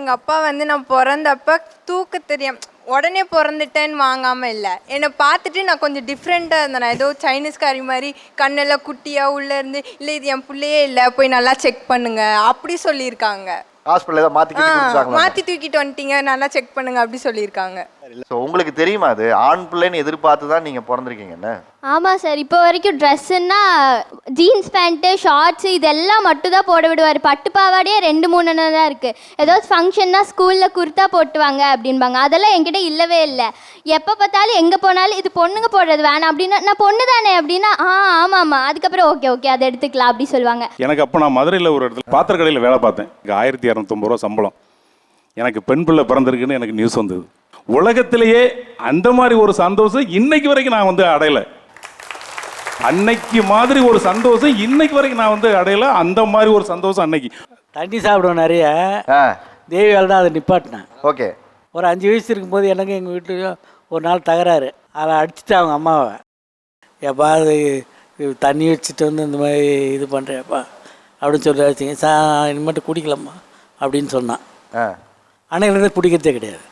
எங்கள் அப்பா வந்து நான் பிறந்தப்ப தூக்க தெரியும் உடனே பிறந்துட்டேன்னு வாங்காமல் இல்லை. என்னை பார்த்துட்டு நான் கொஞ்சம் டிஃப்ரெண்ட்டாக இருந்தேன். நான் ஏதோ சைனீஸ்காரி மாதிரி கண்ணெல்லாம் குட்டியாக உள்ளேருந்து, இல்லை இது என் பிள்ளையே இல்லை, போய் நல்லா செக் பண்ணுங்க அப்படி சொல்லியிருக்காங்க. ஹாஸ்பிட்டல் ஏதாவது மாற்றி தூக்கிட்டு வந்துட்டீங்க, நல்லா செக் பண்ணுங்க அப்படி சொல்லியிருக்காங்க. ஸோ உங்களுக்கு தெரியுமா அது ஆண் பிள்ளைன்னு எதிர்பார்த்து தான் நீங்கள் பிறந்திருக்கீங்கன்னு? ஆமாம் சார். இப்போ வரைக்கும் ட்ரெஸ்ஸுன்னா ஜீன்ஸ் பேண்ட்டு ஷார்ட்ஸு இதெல்லாம் மட்டும் தான் போட விடுவார். பட்டு பாவாடையே 2-3 தான் இருக்குது. ஏதாவது ஃபங்க்ஷன்னா ஸ்கூலில் குர்த்தா போட்டுவாங்க அப்படின்பாங்க. அதெல்லாம் என்கிட்ட இல்லவே இல்லை. எப்போ பார்த்தாலும் எங்கே போனாலும் இது பொண்ணுங்க போடுறது வேணாம் அப்படின்னா, நான் பொண்ணு தானே அப்படின்னா ஆமாம்மா, அதுக்கப்புறம் ஓகே அதை எடுத்துக்கலாம் அப்படி சொல்லுவாங்க. எனக்கு அப்போ நான் மதுரையில் ஒரு இடத்துல பாத்திர கடையில் வேலை பார்த்தேன். 1250 ரூபா சம்பளம். எனக்கு பெண் பிள்ளை பிறந்திருக்குன்னு எனக்கு நியூஸ் வந்தது. உலகத்திலேயே அந்த மாதிரி ஒரு சந்தோஷம் இன்னைக்கு வரைக்கும் நான் வந்து அடையலை. அன்னைக்கு மாதிரி ஒரு சந்தோஷம் இன்னைக்கு வரைக்கும் நான் வந்து அடையலை. அந்த மாதிரி ஒரு சந்தோஷம் அன்னைக்கு. தண்ணி சாப்பிடுவோம் நிறைய. தேவியால் தான் அதை நிப்பாட்டினேன். ஓகே. ஒரு 5 வயசு இருக்கும்போது எனக்கு எங்கள் வீட்டுக்கு ஒரு நாள் தகராறு. அதை அடிச்சுட்டு அவங்க அம்மாவை, எப்பா அது தண்ணி வச்சுட்டு வந்து இந்த மாதிரி இது பண்ணுறேப்பா அப்படின்னு சொல்லி வச்சுங்க, இனிமேட்டு குடிக்கலாமா அப்படின்னு சொன்னான். அன்னையிலேருந்து பிடிக்கிறதே கிடையாது.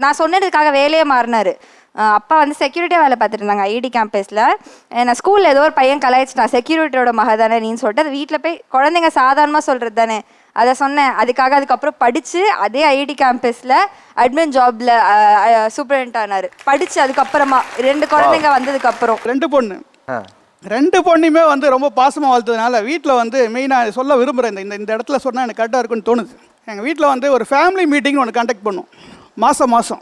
நான் சொன்னதுக்காக வேலையே மாறினார். அப்பா வந்து செக்யூரிட்டியாக வேலை பார்த்துட்டு இருந்தாங்க ஐடி கேம்பஸில். நான் ஸ்கூலில் ஏதோ ஒரு பையன் கலாய்ச்சிட்டான், செக்யூரிட்டியோட மக தானே நீன்னு சொல்லிட்டு. அது வீட்டில் போய் குழந்தைங்க சாதாரணமாக சொல்கிறது தானே, அதை சொன்னேன். அதுக்கப்புறம் படித்து அதே ஐடி கேம்பஸில் அட்மின் ஜாபில் சூப்பரண்ட் ஆனார். படித்து அதுக்கப்புறமா 2 குழந்தைங்க வந்ததுக்கப்புறம் 2 பொண்ணு. 2 பொண்ணுமே வந்து ரொம்ப பாசமாக வளர்த்ததுனால வீட்டில் வந்து மெயினாக சொல்ல விரும்புகிறேன். இந்த இடத்துல சொன்னால் எனக்கு கரெக்டாக இருக்குன்னு தோணுது. எங்கள் வீட்டில் வந்து ஒரு ஃபேமிலி மீட்டிங்னு ஒன்று கண்டக்ட் பண்ணோம் மாதம்.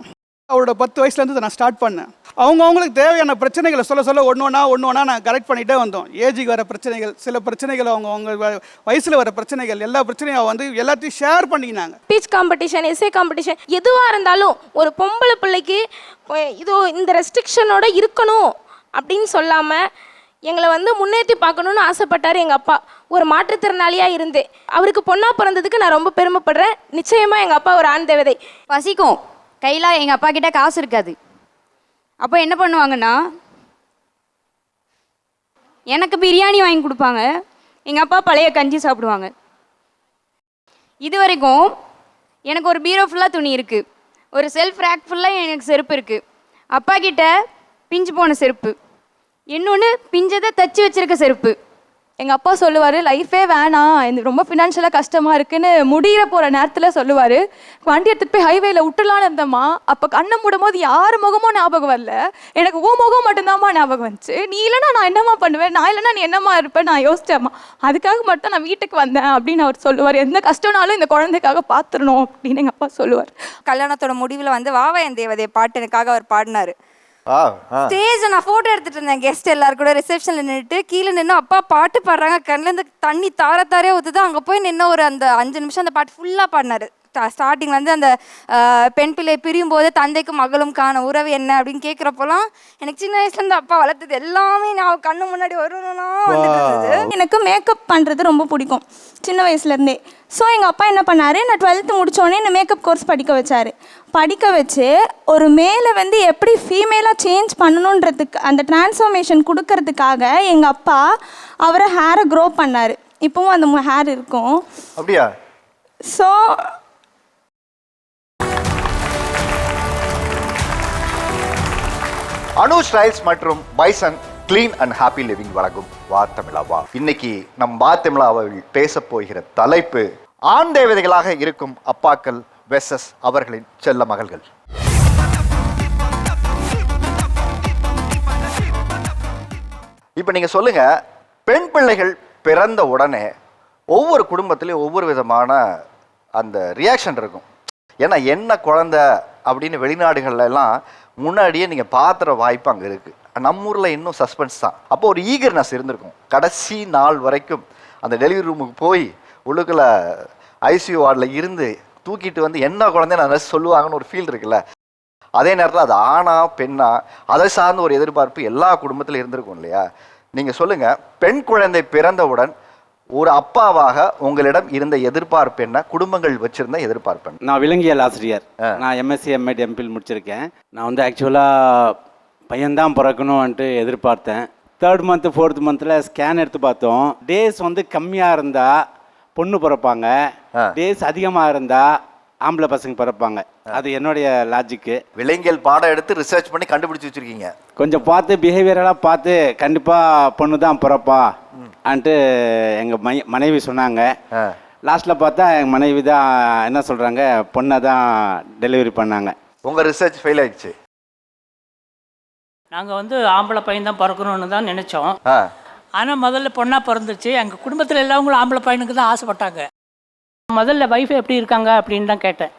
அவரோட 10 வயசுலேருந்து நான் ஸ்டார்ட் பண்ணேன். அவங்களுக்கு தேவையான பிரச்சனைகளை சொல்ல ஒன்று ஒன்றா நான் கரெக்ட் பண்ணிகிட்டே வந்தோம். ஏஜுக்கு வர பிரச்சனைகள், சில பிரச்சனைகள், அவங்க வயசில் வர பிரச்சனைகள், எல்லா பிரச்சனையும் வந்து எல்லாத்தையும் ஷேர் பண்ணிக்கினாங்க. ஸ்பீச் காம்படிஷன், எஸ்ஏ காம்படிஷன், எதுவாக இருந்தாலும் ஒரு பொம்பளை பிள்ளைக்கு இதோ இந்த ரெஸ்ட்ரிக்ஷனோட இருக்கணும் அப்படின்னு சொல்லாமல் எங்களை வந்து முன்னேற்றி பார்க்கணுன்னு ஆசைப்பட்டார் எங்கள் அப்பா. ஒரு மாற்றுத்திறனாளியாக இருந்து அவருக்கு பொண்ணாக பிறந்ததுக்கு நான் ரொம்ப பெருமைப்படுறேன். நிச்சயமாக எங்கள் அப்பா ஒரு ஆண் தேவதை. பசிக்கும், கையில் எங்கள் அப்பா கிட்ட காசு இருக்காது. அப்போ என்ன பண்ணுவாங்கன்னா, எனக்கு பிரியாணி வாங்கி கொடுப்பாங்க, எங்கள் அப்பா பழைய கஞ்சி சாப்பிடுவாங்க. இது வரைக்கும் எனக்கு ஒரு பீரோ ஃபுல்லாக துணி இருக்குது, ஒரு செல்ஃப் ரேக் ஃபுல்லாக எனக்கு செருப்பு இருக்குது. அப்பா கிட்ட பிஞ்சு போன செருப்பு, இன்னொன்று பிஞ்சதை தச்சு வச்சிருக்க செருப்பு. எங்கள் அப்பா சொல்லுவார், லைஃபே வேணாம், இது ரொம்ப ஃபினான்ஷியலாக கஷ்டமாக இருக்குன்னு முடிகிற போகிற நேரத்தில் சொல்லுவார். வண்டி எடுத்துகிட்டு போய் ஹைவேல விட்டுலான்னு இருந்தம்மா, அப்போ கண்ணை மூடும் போது யார் முகமும் ஞாபகம் வரல, எனக்கு முகம் மட்டும்தாம்மா ஞாபகம் வந்துச்சு. நீ இல்லைனா நான் என்னம்மா பண்ணுவேன், நான் இல்லைனா நீ என்னம்மா இருப்பேன், நான் யோசிச்சேம்மா, அதுக்காக மட்டும் நான் வீட்டுக்கு வந்தேன் அப்படின்னு அவர் சொல்லுவார். எந்த கஷ்டம்னாலும் இந்த குழந்தைக்காக பார்த்துடணும் அப்படின்னு எங்கள் அப்பா சொல்லுவார். கல்யாணத்தோட முடிவில் வந்து வாவா என் தேவதை பாட்டு எனக்காக அவர் பாடினார். ஸ்டேஜ் நான் போட்டோ எடுத்துட்டு இருந்தேன். கெஸ்ட் எல்லாரும் கூட ரிசப்ஷன்ல நின்றுட்டு கீழே நின்று அப்பா பாட்டு பாடுறாங்க, கண்ணுல இருந்து தண்ணி தாரே ஊத்துது. அங்க போய் நின்று ஒரு அந்த 5 நிமிஷம் அந்த பாட்டு ஃபுல்லா பாடினாரு. ஸ்டார்டிங்ல இருந்து அந்த பெண் பிள்ளை பிரியும் போது தந்தைக்கும் மகளும் காண உறவு என்ன அப்படின்னு கேட்குறப்போலாம் எனக்கு சின்ன வயசுல இருந்து அப்பா வளர்த்தது எல்லாமே நான் கண்ணு முன்னாடி வரணும்னா வந்துட்டு. எனக்கு மேக்கப் பண்ணுறது ரொம்ப பிடிக்கும் சின்ன வயசுலேருந்தே. ஸோ எங்கள் அப்பா என்ன பண்ணார், நான் 12th முடித்தோடனே என்ன மேக்கப் கோர்ஸ் படிக்க வச்சு ஒரு மேலே வந்து எப்படி ஃபீமேலாக சேஞ்ச் பண்ணணுன்றதுக்கு அந்த டிரான்ஸ்ஃபர்மேஷன் கொடுக்கறதுக்காக எங்கள் அப்பா அவரை ஹேரை க்ரோ பண்ணார். இப்போவும் அந்த ஹேர் இருக்கும். அப்படியா? ஸோ அனு ஸ்டைல்ஸ் மற்றும் bison clean and happy living வழங்கும் வா தமிழா வா. இன்னைக்கு நம் வா தமிழாவில் பேச போகிற தலைப்பு ஆண் தேவதைகளாக இருக்கும் அப்பாக்கள் வெர்சஸ் அவர்களின் செல்ல மகள்கள். இப்போ நீங்க சொல்லுங்க, பெண் பிள்ளைகள் பிறந்த உடனே ஒவ்வொரு குடும்பத்திலையும் ஒவ்வொரு விதமான அந்த ரியாக்ஷன் இருக்கும். ஏன்னா என்ன குழந்தை அப்படின்னு வெளிநாடுகள்ல எல்லாம் முன்னாடியே நீங்கள் பார்த்துற வாய்ப்பு அங்கே இருக்குது. நம்ம ஊரில் இன்னும் சஸ்பென்ஸ் தான். அப்போ ஒரு ஈகர்னஸ் இருந்திருக்கும். கடைசி நாள் வரைக்கும் அந்த டெலிவரி ரூமுக்கு போய் உள்ளுக்குள்ள ஐசியூ வார்டில் இருந்து தூக்கிட்டு வந்து என்ன குழந்தை நான் சொல்லுவாங்கன்னு ஒரு ஃபீல் இருக்குல்ல. அதே நேரத்தில் அது ஆணா பெண்ணா அதை சார்ந்த ஒரு எதிர்பார்ப்பு எல்லா குடும்பத்திலும் இருந்திருக்கும் இல்லையா? நீங்கள் சொல்லுங்கள், பெண் குழந்தை பிறந்தவுடன் ஒரு அப்பாவாக உங்களிடம் இருந்த எதிர்பார்ப்பு என்ன? குடும்பங்கள் வச்சிருந்த எதிர்பார்ப்பு என்ன? நான் விலங்கியல் ஆசிரியர். நான் எம்எஸ்சி எம்எட் எம்பில் முடிச்சிருக்கேன். நான் வந்து ஆக்சுவலாக பையன்தான் பிறக்கணும்ன்ட்டு எதிர்பார்த்தேன். 3rd மந்த் 4th மந்தில் ஸ்கேன் எடுத்து பார்த்தோம். டேஸ் வந்து கம்மியாக இருந்தால் பொண்ணு பிறப்பாங்க, டேஸ் அதிகமாக இருந்தால் ஆம்பளை பசங்க பிறப்பாங்க. அது என்னுடைய லாஜிக்கு. விலங்கியல் பாடம் எடுத்து ரிசர்ச் பண்ணி கண்டுபிடிச்சி வச்சிருக்கீங்க. கொஞ்சம் பார்த்து பிஹேவியரெல்லாம் பார்த்து கண்டிப்பாக பொண்ணு தான் பிறப்பா அன்ட்டு எங்கள் மனைவி சொன்னாங்க. லாஸ்ட்டில் பார்த்தா எங்கள் மனைவி தான் என்ன சொல்கிறாங்க, பொண்ணை தான் டெலிவரி பண்ணாங்க. உங்கள் ரிசர்ச் ஃபெயில் ஆயிடுச்சு. நாங்கள் வந்து ஆம்பளை பையன் தான் பிறக்கணும்னு தான் நினச்சோம். ஆனால் முதல்ல பொண்ணாக பிறந்துச்சு. எங்கள் குடும்பத்தில் எல்லாவங்களும் ஆம்பளை பையனுக்கு தான் ஆசைப்பட்டாங்க. முதல்ல வைஃப் எப்படி இருக்காங்க அப்படின்னு தான் கேட்டேன்.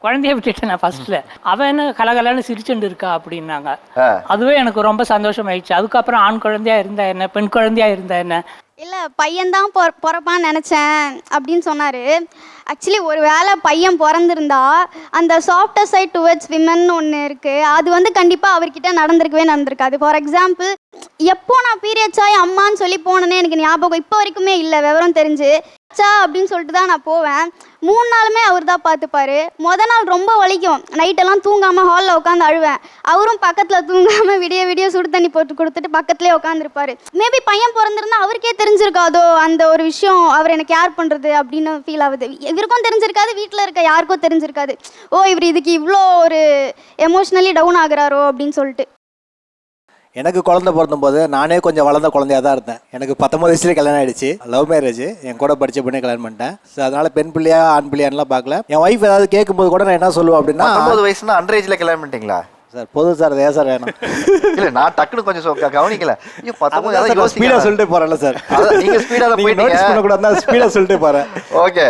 குழந்தைய விட்டுட்டேன் நான் ஃபர்ஸ்ட்ல. அவன் என்ன கலகலன்னு சிரிச்சுட்டு இருக்கா அப்படின்னாங்க. அதுவே எனக்கு ரொம்ப சந்தோஷம் ஆயிடுச்சு. அதுக்கப்புறம் ஆண் குழந்தையா இருந்தா என்ன, பெண் குழந்தையா இருந்தா என்ன. இல்லை பையன்தான் பிறப்பான்னு நினச்சேன் அப்படின்னு சொன்னார். ஆக்சுவலி ஒரு வேளை பையன் பிறந்திருந்தா அந்த சாஃப்டர் சைட் டுவர்ட்ஸ் விமன் ஒன்று இருக்குது, அது வந்து கண்டிப்பாக அவர்கிட்ட நடந்திருக்காது. ஃபார் எக்ஸாம்பிள், எப்போ நான் பீரியட்ஸ் ஆகி அம்மான்னு சொல்லி போனேன்னே எனக்கு ஞாபகம் இப்போ வரைக்குமே இல்லை. விவரம் தெரிஞ்சு அப்படின்னு சொல்லிட்டு தான் நான் போவேன். 3 நாளுமே அவர் தான் பார்த்துப்பாரு. நாள் ரொம்ப வலிக்கும், நைட்டெல்லாம் தூங்காமல் ஹாலில் உட்காந்து அழுவேன். அவரும் பக்கத்தில் தூங்காமல் விடிய சுடு தண்ணி போட்டு கொடுத்துட்டு பக்கத்துலேயே உட்காந்துருப்பாரு. மேபி பையன் பிறந்திருந்தா அவருக்கே தெரிஞ்சிருக்காதோ அந்த ஒரு விஷயம், அவர் எனக்கு கேர் பண்ணுறது அப்படின்னு ஃபீல் ஆகுது. இவருக்கும் தெரிஞ்சிருக்காது, வீட்டில் இருக்க யாருக்கும் தெரிஞ்சிருக்காது. ஓ இவர் இதுக்கு இவ்வளோ ஒரு எமோஷ்னலி டவுன் ஆகுறாரோ அப்படின்னு சொல்லிட்டு. எனக்கு குழந்தை பிறந்தபோது நானே கொஞ்சம் வளர்ந்த குழந்தையாக தான் இருந்தேன். எனக்கு 19 வயசுலேயே கல்யாணம் ஆகிடுச்சு. Love marriage. என் கூட படித்த பொண்ணே கல்யாணம் பண்ணிட்டேன். ஸோ அதனால் பெண் பிள்ளையா ஆண் பிள்ளையான்லாம் பார்க்கல. என் ஒய்ஃப் ஏதாவது கேட்கும்போது கூட நான் என்ன சொல்லுவேன் அப்படின்னா, 19 வயசுனா அன்ரேஜில் கல்யாணம் பண்ணிட்டீங்களா? சார் போதும் சார், அது ஏன் சார் வேணும்? இல்லை நான் டக்குன்னு கொஞ்சம் கவனிக்கல. ஐயோ 19 ஸ்பீடாக சொல்லிட்டு போகிறேன்ல சார். நீங்கள் ஸ்பீடாக நோட்டீஸ் பண்ணக்கூடாது, ஸ்பீடாக சொல்லிட்டு போகிறேன். ஓகே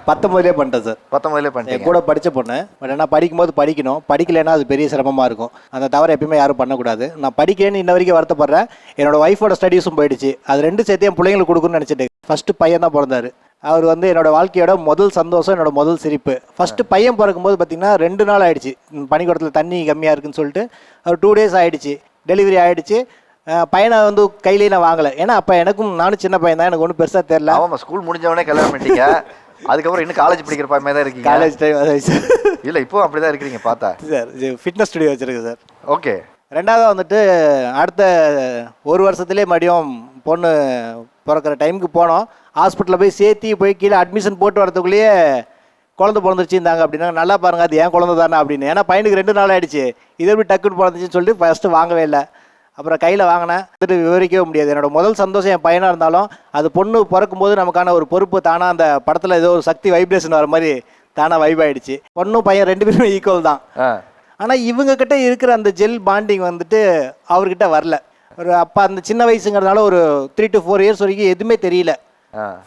19லேயே பண்ணிட்டேன் சார். 19லேயே பண்ணிட்டேன். என் கூட படித்த பொண்ணு. பட் என்ன படிக்கும்போது படிக்கணும், படிக்கலைன்னா அது பெரிய சிரமமாக இருக்கும். அந்த தவிர எப்பயுமே யாரும் பண்ணக்கூடாது. நான் படிக்கேன்னு இன்ன வரைக்கும் வருத்தப்படுறேன். என்னோட ஒய்ஃபோட ஸ்டடீஸும் போயிடுச்சு. அது 2 சேர்த்து என் பிள்ளைங்களுக்கு கொடுக்குன்னு நினச்சிட்டு ஃபஸ்ட்டு பையன் தான் பிறந்தாரு. அவர் வந்து என்னோட வாழ்க்கையோட முதல் சந்தோஷம், என்னோட முதல் சிரிப்பு. ஃபஸ்ட்டு பையன் பிறக்கும்போது பார்த்தீங்கன்னா 2 நாள் ஆகிடுச்சு. பனிக்கூடத்தில் தண்ணி கம்மியாக இருக்குன்னு சொல்லிட்டு அவர் 2 days ஆகிடுச்சு. டெலிவரி ஆகிடுச்சு. பையனை வந்து கையிலேயே நான் வாங்கலை. ஏன்னா அப்போ நானும் சின்ன பையன் தான், எனக்கு ஒன்றும் பெருசாக தெரியல. ஆமாம், ஸ்கூல் முடிஞ்சவொடனே கல்யாணம் பண்ணிட்டீங்க. அதுக்கப்புறம் இன்னும் காலேஜ் படிக்கிற பையன் தான் இருக்கீங்க. காலேஜ் டைம் ஆயிடுச்சு. இல்லை இப்போ அப்படி தான் இருக்கிறீங்க பார்த்தா. சார் ஃபிட்னஸ் ஸ்டுடியோ வச்சுருக்கு சார். ஓகே. ரெண்டாவது வந்துட்டு அடுத்த 1 வருஷத்துலேயே மறுபடியும் பொண்ணு பிறக்கிற டைமுக்கு போனோம். ஹாஸ்பிட்டலில் போய் சேர்த்தி போய் கீழே அட்மிஷன் போட்டு வரதுக்குள்ளேயே குழந்தை பிறந்துருச்சுருந்தாங்க. அப்படின்னா நல்லா பாருங்கள், அது ஏன் குழந்தை தானே அப்படின்னு. ஏன்னா பையனுக்கு 2 நாள் ஆகிடுச்சு. இது எப்படி டக்குன்னு பிறந்துச்சுன்னு சொல்லிட்டு ஃபஸ்ட்டு வாங்கவே இல்லை. அப்புறம் கையில் வாங்கினேன். வந்துட்டு விவரிக்கவே முடியாது. என்னோட முதல் சந்தோஷம் என் பையனாக இருந்தாலும் அது பொண்ணு பிறக்கும்போது நமக்கான ஒரு பொறுப்பு தானாக அந்த படத்தில் ஏதோ ஒரு சக்தி வைப்ரேஷன் வர மாதிரி தானாக வைப் ஆகிடுச்சு. பொண்ணும் பையன் 2 பேருமே ஈக்குவல் தான். ஆனால் இவங்கக்கிட்ட இருக்கிற அந்த ஜெல் பாண்டிங் வந்துட்டு அவர்கிட்ட வரல. ஒரு அப்போ அந்த சின்ன வயசுங்கிறதுனால ஒரு 3 to 4 years வரைக்கும் எதுவுமே தெரியல.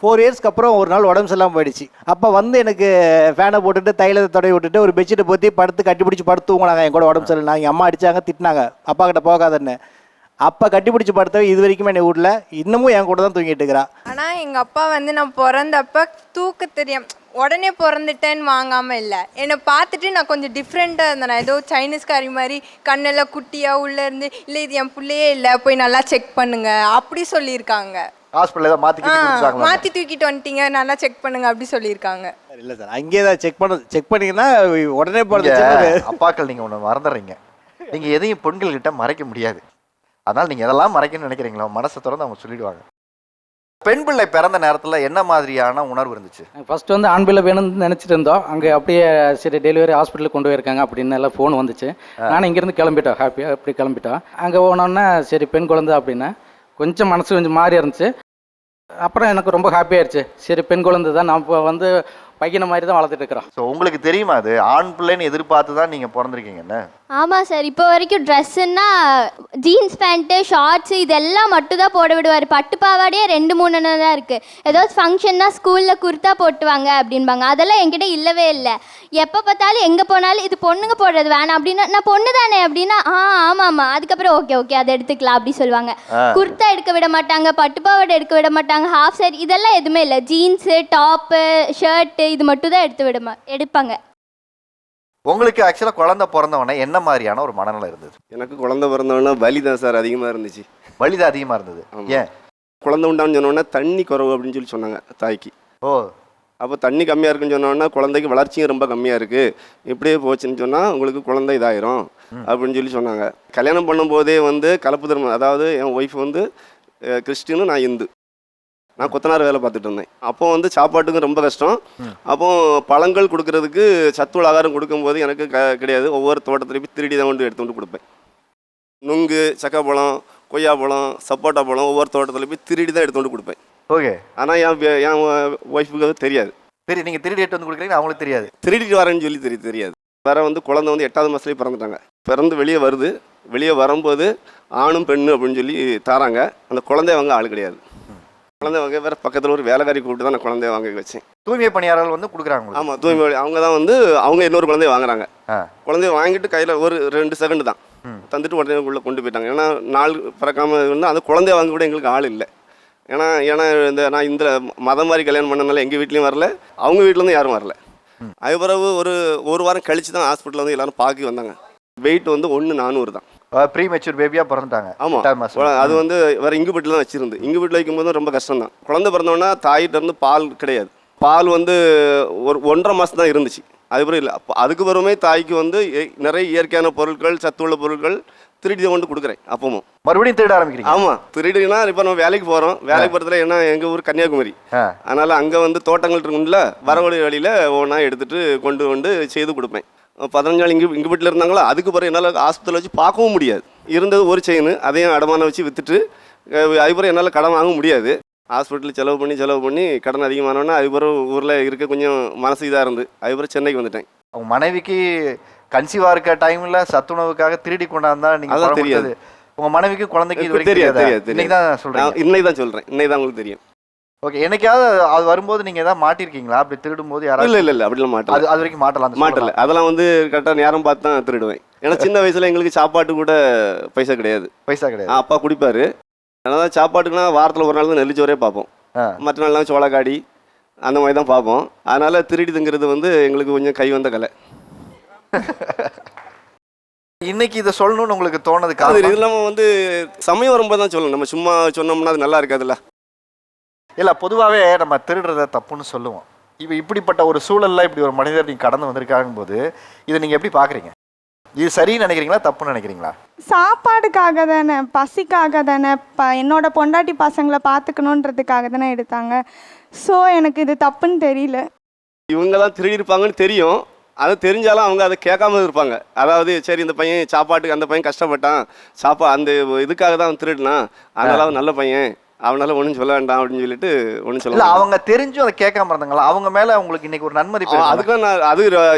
4 yearsக்கு அப்புறம் ஒரு நாள் உடம்பு சரியில்லாமல் போயிடுச்சு. அப்போ வந்து எனக்கு ஃபேனை போட்டுட்டு தைலத்தை தொடை விட்டுட்டு ஒரு பெட்ஷீட்டை போற்றி படுத்து கட்டிப்பிடிச்சி படுத்து தூங்கினாங்க. என் கூட உடம்பு சரியில்லை. எங்கள் அம்மா அடித்தாங்க, திட்டினாங்க, அப்பா கிட்ட போகாதன்னு. அப்போ கட்டிப்பிடிச்சி படுத்தவ இது வரைக்கும் என்னை வீட்டில் இன்னமும் என் கூட தான் தூங்கிட்டு இருக்கிறா. ஆனால் எங்கள் அப்பா வந்து நான் பிறந்தப்ப தூக்க தெரியும் உடனே பிறந்துட்டேன்னு வாங்காமல் இல்லை. என்னை பார்த்துட்டு நான் கொஞ்சம் டிஃப்ரெண்ட்டாக இருந்தேன். நான் ஏதோ சைனீஸ்காரி மாதிரி கண்ணெல்லாம் குட்டியாக உள்ளேருந்து, இல்லை இது என் பிள்ளையே இல்லை, போய் நல்லா செக் பண்ணுங்க அப்படி சொல்லியிருக்காங்க. ஹாஸ்பிட்டல் ஏதாவது மாற்றி தூக்கிட்டு வந்துட்டீங்க, நல்லா செக் பண்ணுங்க அப்படி சொல்லியிருக்காங்க. இல்லை சார், அங்கேயே தான் செக் பண்ணிங்கன்னா உடனே பிறந்துச்சு. அப்பாக்கள் நீங்கள் ஒன்று மறந்துடுறீங்க. நீங்கள் எதையும் பெண்கள்கிட்ட மறைக்க முடியாது. அதனால் நீங்கள் எதெல்லாம் மறைக்கணும்னு நினைக்கிறீங்களோ மனசை திறந்து அவங்க சொல்லிடுவாங்க. பெண் பிள்ளை பிறந்த நேரத்தில் என்ன மாதிரியான உணர்வு இருந்துச்சு? ஃபர்ஸ்ட் வந்து ஆண் பிள்ளை வேணும்னு நினச்சிட்டு இருந்தோம். அங்கே அப்படியே சரி டெலிவரி ஹாஸ்பிட்டலுக்கு கொண்டு போயிருக்காங்க அப்படின்னு எல்லாம் ஃபோன் வந்துச்சு. நானும் இங்கேருந்து கிளம்பிட்டோம், ஹாப்பியாக அப்படி கிளம்பிட்டோம். அங்கே போனோன்னா சரி பெண் குழந்தை அப்படின்னா கொஞ்சம் மனசு கொஞ்சம் மாறி இருந்துச்சு. அப்புறம் எனக்கு ரொம்ப ஹாப்பியாகிடுச்சு. சரி பெண் குழந்தை தான், நான் இப்போ வந்து பையனை மாதிரி தான் வளர்த்துட்டு இருக்கிறோம். ஸோ உங்களுக்கு தெரியுமா அது ஆண் பிள்ளைன்னு எதிர்பார்த்து தான் நீங்கள் பிறந்திருக்கீங்கன்னு? ஆமாம் சார். இப்போ வரைக்கும் ட்ரெஸ்ஸுன்னா ஜீன்ஸ் பேண்ட்டு ஷார்ட்ஸு இதெல்லாம் மட்டும் தான் போட விடுவார். பட்டு பாவாடையே 2-3 தான் இருக்குது. ஏதாவது ஃபங்க்ஷன்னா ஸ்கூலில் குர்த்தா போட்டுவாங்க அப்படின்பாங்க. அதெல்லாம் என்கிட்ட இல்லவே இல்லை. எப்போ பார்த்தாலும் எங்கே போனாலும் இது பொண்ணுங்க போடுறது வேணாம் அப்படின்னா, நான் பொண்ணு தானே அப்படின்னா ஆமாம். அதுக்கப்புறம் ஓகே அதை எடுத்துக்கலாம் அப்படி சொல்லுவாங்க. குர்த்தா எடுக்க விட மாட்டாங்க, பட்டு பாவாடை எடுக்க விட மாட்டாங்க, ஹாஃப் சாரி இதெல்லாம் எதுவுமே இல்லை. ஜீன்ஸு டாப்பு ஷர்ட்டு இது மட்டும் தான் எடுப்பாங்க. உங்களுக்கு ஆக்சுவலாக குழந்தை பிறந்தவொடனே என்ன மாதிரியான ஒரு மனநிலை இருந்தது? எனக்கு குழந்தை பிறந்தவொடனே வலி தான் சார் அதிகமாக இருந்துச்சு. வலி தான் அதிகமாக இருந்தது. ஏன்? குழந்தை உண்டான்னு சொன்னோடனே தண்ணி குறவு அப்படின்னு சொல்லி சொன்னாங்க தாய்க்கு. ஓ, அப்போ தண்ணி கம்மியாக இருக்குன்னு சொன்னோன்னா குழந்தைக்கு வளர்ச்சியும் ரொம்ப கம்மியாக இருக்குது, இப்படியே போச்சுன்னு சொன்னால் உங்களுக்கு குழந்தை இதாயிரும் அப்படின்னு சொல்லி சொன்னாங்க. கல்யாணம் பண்ணும்போதே வந்து கலப்பு திருமணம், அதாவது என் ஒய்ஃப் வந்து கிறிஸ்டினும் நான் இந்து. நான் கொத்தனார் வேலை பார்த்துட்டு இருந்தேன். அப்போ வந்து சாப்பாட்டுக்கும் ரொம்ப கஷ்டம். அப்போ பழங்கள் கொடுக்கறதுக்கு சத்துள்ள ஆகாரம் கொடுக்கும்போது எனக்கு கிடையாது. ஒவ்வொரு தோட்டத்துலையும் போய் திருடி தான் எடுத்து வந்து கொடுப்பேன். நுங்கு, சக்கப்பழம், கொய்யாப்பழம், சப்போட்டா பழம் ஒவ்வொரு தோட்டத்தில் போய் திருடி தான் எடுத்து வந்து கொடுப்பேன். ஓகே. ஆனால் என் ஒய்ஃபுக்கு அது தெரியாது. சரி, நீங்கள் திருடி எடுத்து வந்து கொடுக்குறீங்க, அவங்களுக்கு தெரியாது. திருடிட்டு வரேன்னு சொல்லி தெரியாது. வேற வந்து குழந்தை வந்து 8வது மாதத்துலேயே பிறந்துட்டாங்க. பிறந்து வெளியே வருது. வெளியே வரும்போது ஆணும் பெண்ணு அப்படின்னு சொல்லி தராங்க. அந்த குழந்தைய வாங்க ஆள் கிடையாது. குழந்தை வாங்க வேறு பக்கத்தில் ஒரு வேலைக்காரி கூப்பிட்டு தான் நான் குழந்தைய வாங்க வச்சேன். தூய்மை பணியாளர்கள் வந்து கொடுக்குறாங்க. ஆமாம், தூய்மை அவங்க தான் வந்து அவங்க இன்னொரு குழந்தைய வாங்குறாங்க. குழந்தைய வாங்கிட்டு கையில் ஒரு 2 செகண்ட் தான் தந்துட்டு உடனே உள்ளே கொண்டு போயிட்டாங்க. ஏன்னா நாள் பிறக்காமல் இருந்தால் அந்த குழந்தைய வாங்க கூட எங்களுக்கு ஆள் இல்லை. ஏன்னா நான் இந்த மதம் மாதிரி கல்யாணம் பண்ணனால எங்கள் வீட்லேயும் வரல, அவங்க வீட்டிலேருந்து யாரும் வரல. அது பிறகு ஒரு வாரம் கழிச்சு தான் ஹாஸ்பிட்டலில் வந்து எல்லாரும் பார்க்க வந்தாங்க. வெயிட் வந்து 1,400 தான். ப்ரீ மெச்சூர் பேபியாக பிறந்துட்டாங்க. ஆமாம், அது வந்து வேறு இங்குபெட்டில் தான் வச்சிருந்து. இங்குபெட்டில் வைக்கும்போது ரொம்ப கஷ்டம் தான். குழந்தை பிறந்தோன்னா தாயிட்ட இருந்து பால் கிடையாது. பால் வந்து ஒரு 1.5 மாதம் தான் இருந்துச்சு. அதுக்கப்புறம் இல்லை. அதுக்கு பிறகுமே தாய்க்கு வந்து நிறைய இயற்கையான பொருட்கள், சத்துள்ள பொருட்கள் திருடி கொண்டு கொடுக்குறேன். அப்பவும் மறுபடியும் திருட ஆரம்பிக்கிறீங்க? ஆமாம், திருடினா இப்போ நம்ம வேலைக்கு போகிறோம். வேலைக்கு போகிறதுல என்ன எங்கள் ஊர் கன்னியாகுமரி. அதனால் அங்கே வந்து தோட்டங்கள் இருக்கும்ல, வரவழி வழியில் ஒவ்வொன்றா எடுத்துகிட்டு கொண்டு செய்து கொடுப்பேன். 15 நாள் இங்கே வீட்டில் இருந்தாங்களோ. அதுக்கு பிறகு என்னால் ஹாஸ்பிட்டலில் வச்சு பார்க்கவும் முடியாது. இருந்தது ஒரு செயின், அதையும் அடமானம் வச்சு விற்றுட்டு அதுக்கப்புறம் என்னால் கடன் வாங்க முடியாது. ஹாஸ்பிட்டலில் செலவு பண்ணி கடன் அதிகமானோன்னா அதுக்கப்புறம் ஊரில் இருக்க கொஞ்சம் மனசு இதாக இருந்து அதுக்கப்புறம் சென்னைக்கு வந்துட்டேன். அவங்க மனைவிக்கு கன்சீவாக இருக்க டைமில் சத்துணவுக்காக திருடி கொண்டாந்தா நீங்கள் தெரியாது. உங்கள் மனைவிக்கு குழந்தைக்கு இது வரைக்கும் தெரியாது. இன்னைக்கு தான் சொல்கிறேன். இன்னைக்கு தான் சொல்கிறேன். இன்னைக்கு தான் உங்களுக்கு தெரியும். ஓகே. என்னைக்காவது அது வரும்போது நீங்கள் எதாவது மாட்டிருக்கீங்களா? அப்படி திருடும் போது யாராவது? இல்லை அப்படிலாம் மாட்டல. அது வரைக்கும் மாட்டல. அதெல்லாம் வந்து கரெக்டாக நேரம் பார்த்து தான் திருடுவேன். ஏன்னா சின்ன வயசில் எங்களுக்கு சாப்பாட்டு கூட பைசா கிடையாது. அப்பா குடிப்பார். அதனால் சாப்பாட்டுக்குனா வாரத்தில் ஒரு நாள் தான் நெல்லிச்சோரே பார்ப்போம். மற்ற நாள்லாம் சோளக்காடி அந்த மாதிரி தான் பார்ப்போம். அதனால் திருடிதுங்கிறது வந்து எங்களுக்கு கொஞ்சம் கை வந்த கலை. இன்னைக்கு இதை சொல்லணும்னு உங்களுக்கு தோணுது? இது இல்லாமல் வந்து சமயம் வரும்போது தான் சொல்லணும். நம்ம சும்மா சொன்னோம்னா அது நல்லா இருக்காதுல்ல. இல்லை, பொதுவாகவே நம்ம திருடுறத தப்புன்னு சொல்லுவோம். இப்போ இப்படிப்பட்ட ஒரு சூழலில் இப்படி ஒரு மனிதர் நீங்கள் கடந்து வந்திருக்காங்க போது இதை நீங்கள் எப்படி பார்க்குறீங்க? இது சரின்னு நினைக்கிறீங்களா, தப்புன்னு நினைக்கிறீங்களா? சாப்பாடுக்காக தானே, பசிக்காக தானே, என்னோட பொண்டாட்டி பசங்களை பார்த்துக்கணுன்றதுக்காக தானே எடுத்தாங்க. ஸோ எனக்கு இது தப்புன்னு தெரியல. இவங்க தான் திருடி இருப்பாங்கன்னு தெரியும். அது தெரிஞ்சாலும் அவங்க அதை கேட்காம இருப்பாங்க. அதாவது சரி இந்த பையன் சாப்பாட்டுக்கு அந்த பையன் கஷ்டப்பட்டான், அந்த இதுக்காக தான் அவன் திருடினான், அதனால அவன் நல்ல பையன், அவனால ஒன்றும் சொல்ல வேண்டாம் அப்படின்னு சொல்லிட்டு ஒன்றும் சொல்ல. அவங்க தெரிஞ்சும் அதை கேட்காம இருந்தாங்களா? அவங்க மேலே உங்களுக்கு இன்னைக்கு ஒரு நன்மதிப்பு? அதுக்கும் நான் அது